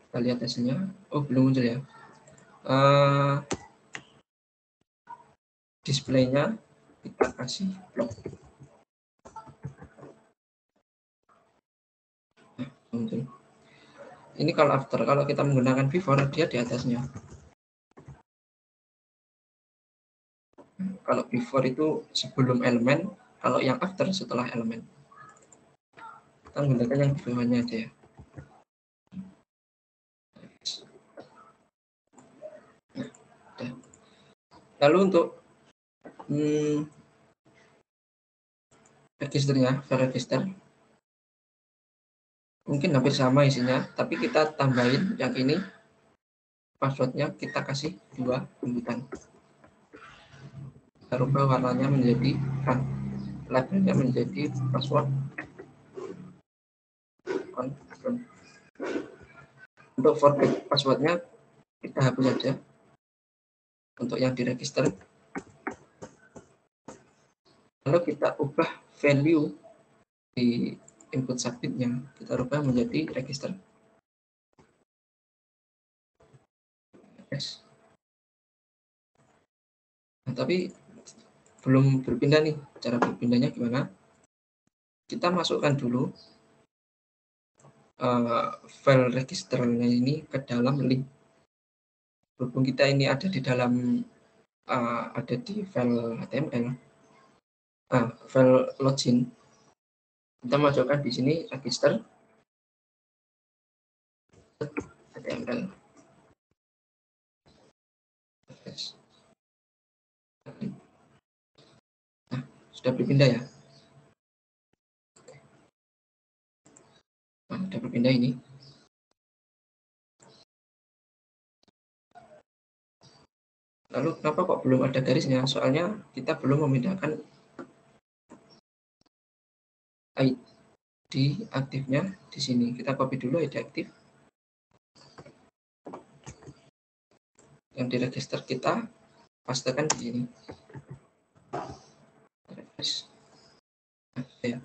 Kita lihat hasilnya. Oh, belum muncul ya. Displaynya kita kasih block. Muncul. Ini kalau after, kalau kita menggunakan before dia di atasnya. Kalau before itu sebelum elemen, kalau yang after setelah elemen. Kita menggunakan yang di bawahnya aja ya. Nah, lalu untuk registernya, file register mungkin hampir sama isinya, tapi kita tambahin yang ini, passwordnya kita kasih 2 inputan. Kita rubah warnanya menjadi labelnya menjadi password confirm. Untuk format passwordnya kita hapus saja untuk yang diregister. Lalu kita ubah value di input submitnya, kita rubah menjadi register. Yes. Nah, tapi belum berpindah nih. Cara berpindahnya gimana? Kita masukkan dulu file registernya ini ke dalam link. Berhubung kita ini ada di dalam ada di file HTML, file login, kita masukkan di sini register HTML. Nah, sudah berpindah ya. Nah, sudah berpindah ini. Lalu kenapa kok belum ada garisnya? Soalnya kita belum memindahkan ID aktifnya di sini. Kita copy dulu ID aktif. Yang di register kita pastekan di sini. Nah, ya.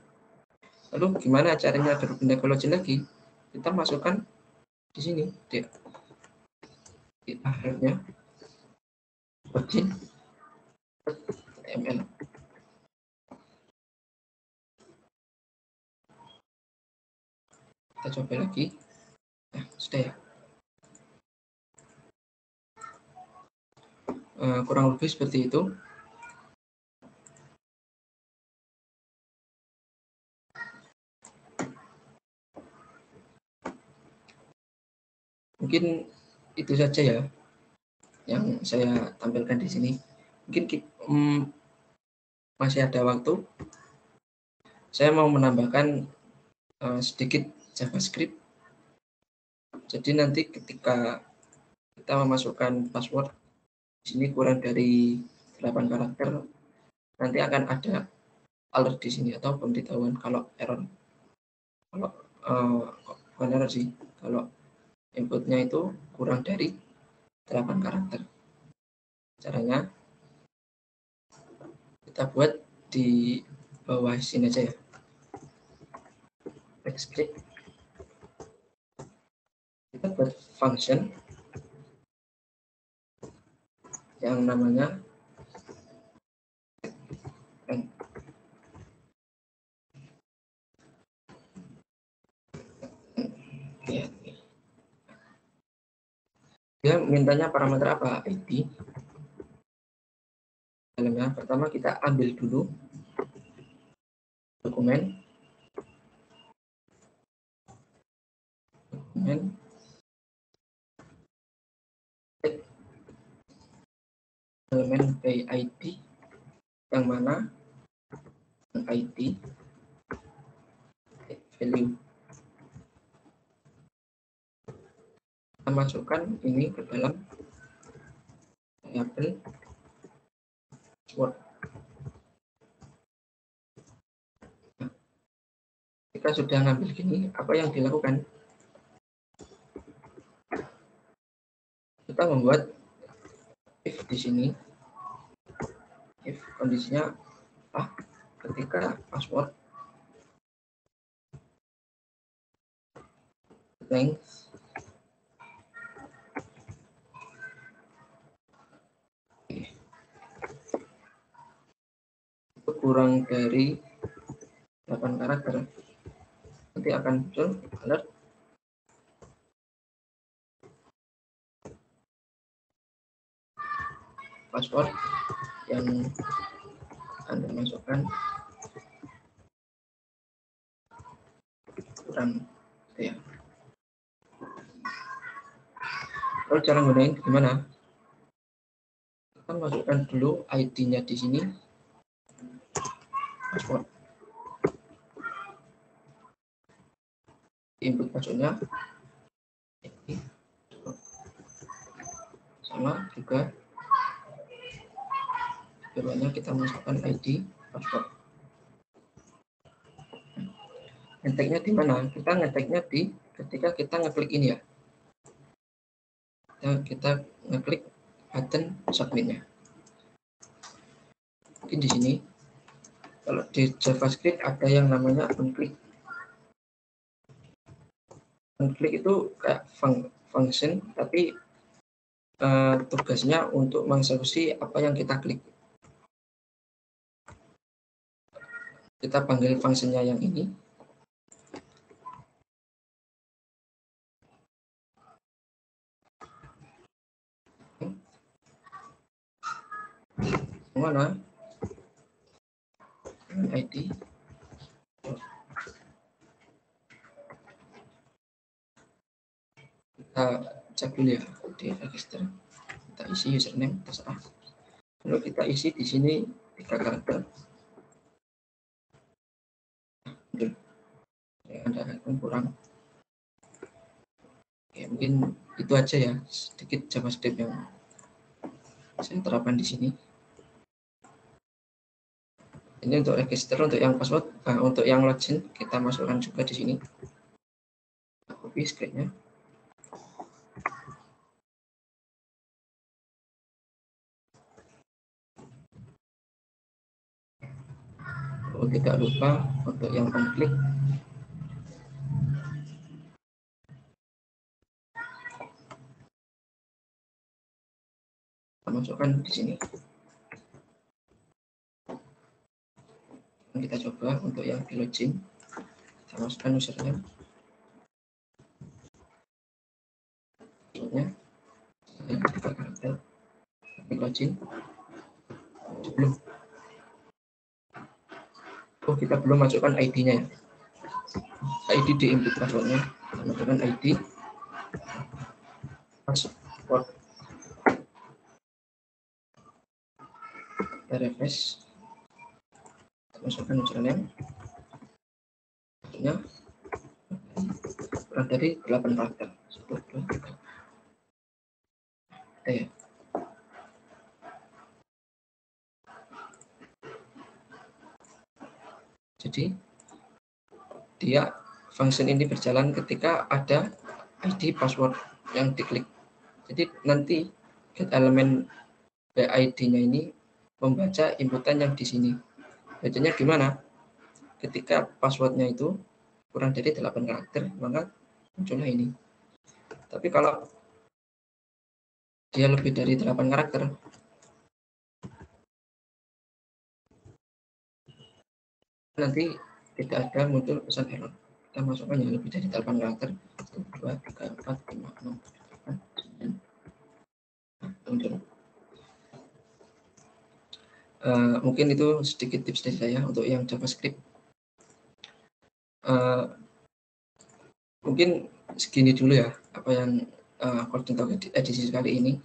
Lalu gimana caranya berpindah ke login lagi? Kita masukkan di sini di akhirnya login HTML. Kita coba lagi. Nah, sudah ya. Kurang lebih seperti itu. Mungkin itu saja ya yang saya tampilkan di sini. Mungkin masih ada waktu. Saya mau menambahkan sedikit JavaScript. Jadi nanti ketika kita memasukkan password di sini kurang dari 8 karakter, nanti akan ada alert di sini atau pemberitahuan kalau error. Kalau bukan error sih, kalau inputnya itu kurang dari 8 karakter. Caranya kita buat di bawah sini aja ya. Script. Kita buat function yang namanya dia mintanya parameter apa? ID. Dalamnya pertama kita ambil dulu dokumen elemen PID yang mana ID value. Kita masukkan ini ke dalam variabel password. Nah, jika sudah ngambil gini, apa yang dilakukan? Kita membuat if di sini, if kondisinya ketika password length itu kurang dari 8 karakter, nanti akan muncul alert password yang Anda masukkan kurang ya. Kalau cara gunain gimana? Kita masukkan dulu ID-nya di sini, password, input passwordnya sama juga keduanya kita masukkan ID password. Ngeteknya di mana? Kita ngeteknya di ketika kita ngeklik ini ya. Kita ngeklik button submitnya. Mungkin di sini kalau di JavaScript ada yang namanya onClick. OnClick itu kayak function tapi tugasnya untuk mengeksekusi apa yang kita klik. Kita panggil fungsinya yang ini. Mana? ID. Kita cek dulu ya di register. Kita isi username terserah. Lalu kita isi di sini 3 karakter. Ada kurang. Oke, mungkin itu aja ya sedikit JavaScript yang saya terapkan di sini. Ini untuk register, untuk yang password, untuk yang login kita masukkan juga di sini. Copy scriptnya. Oh, tidak lupa untuk yang onClick. Kita masukkan di sini. Kita coba untuk yang di login. Kita masukkan username. Maksudnya 3 karakter. Login. Belum. Oh, kita belum masukkan ID-nya ya. ID di input passwordnya. Kita masukkan ID password. Kita refresh. Kita masukkan username. Maksudnya kurang dari 8 karakter. 1, 2, 3. Ya. Jadi dia function ini berjalan ketika ada ID password yang diklik. Jadi nanti get elemen PID-nya ini membaca inputan yang di sini. Bacanya gimana? Ketika passwordnya itu kurang dari 8 karakter, maka muncullah ini. Tapi kalau dia lebih dari 8 karakter, nanti tidak ada muncul pesan error. Kita masukkan yang lebih dari 8 karakter. 1, 2, 3, 4, 5, 6, 7, 8, 9. Muncul. Mungkin itu sedikit tips dari saya untuk yang JavaScript. Mungkin segini dulu ya apa yang Coding Talk edisi kali ini.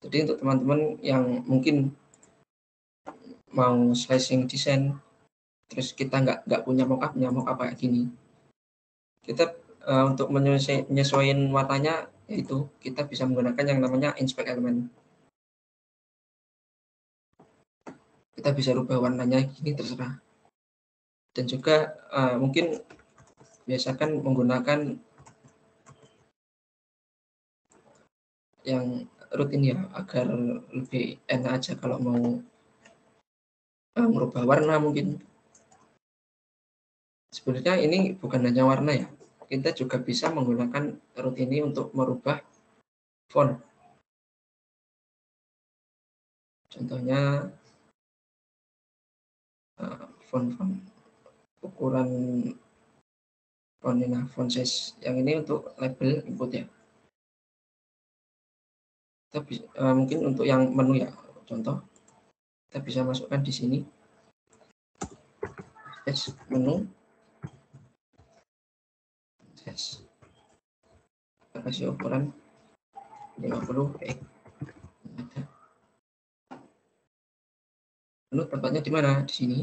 Jadi untuk teman-teman yang mungkin mau slicing desain, terus kita nggak punya mockup kayak gini, kita untuk menyesuaikan warnanya, yaitu kita bisa menggunakan yang namanya inspect element. Kita bisa rubah warnanya gini terserah. Dan juga mungkin biasakan menggunakan yang rutin ya, agar lebih enak aja kalau mau merubah warna mungkin. Sebenarnya ini bukan hanya warna ya, kita juga bisa menggunakan root ini untuk merubah font. Contohnya font ukuran font ini, font size yang ini untuk label input ya. Kita bisa, mungkin untuk yang menu ya, contoh kita bisa masukkan di sini menu size, kita kasih ukuran 50 px. Lalu tempatnya di mana? Di sini.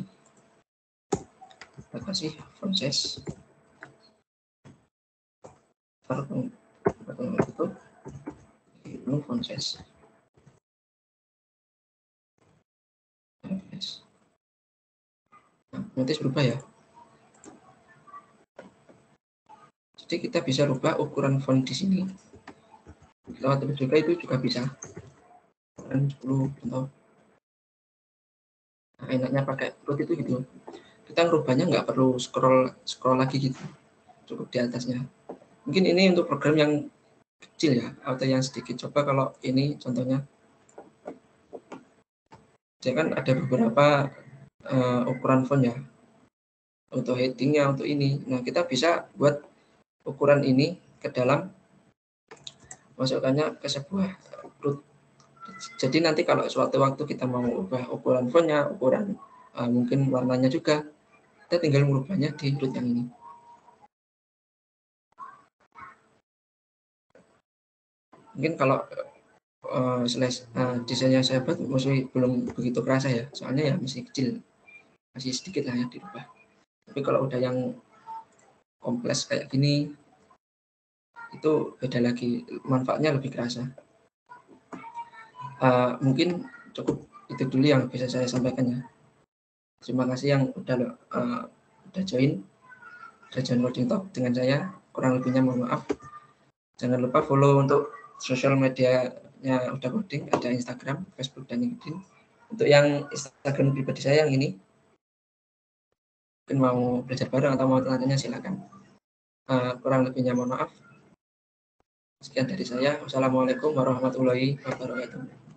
Kita kasih font size. Itu menu font size. Nah, nanti berubah ya. Jadi kita bisa rubah ukuran font di sini. Lewat juga itu juga bisa. Ukuran 10 contoh. Nah, enaknya pakai root itu gitu. Kita ngerubahnya nggak perlu scroll lagi gitu. Cukup di atasnya. Mungkin ini untuk program yang kecil ya, atau yang sedikit. Coba kalau ini contohnya. Jadi kan ada beberapa ukuran font ya. Untuk headingnya, untuk ini. Nah, kita bisa buat ukuran ini ke dalam, masukkannya ke sebuah root. Jadi nanti kalau suatu waktu kita mau ubah ukuran fontnya, ukuran mungkin warnanya juga, kita tinggal merubahnya di root yang ini. Mungkin kalau desain yang saya buat masih belum begitu kerasa ya, soalnya ya masih kecil, masih sedikit lah yang dirubah. Tapi kalau udah yang kompleks kayak gini, itu beda lagi, manfaatnya lebih kerasa. Mungkin cukup itu dulu yang bisa saya sampaikan ya. Terima kasih yang udah join coding talk dengan saya. Kurang lebihnya mohon maaf. Jangan lupa follow untuk sosial medianya Udah Coding, ada Instagram, Facebook, dan LinkedIn. Untuk yang Instagram pribadi saya yang ini, mungkin mau belajar bareng atau mau tanya silakan. Kurang lebihnya mohon maaf. Sekian dari saya. Wassalamualaikum warahmatullahi wabarakatuh.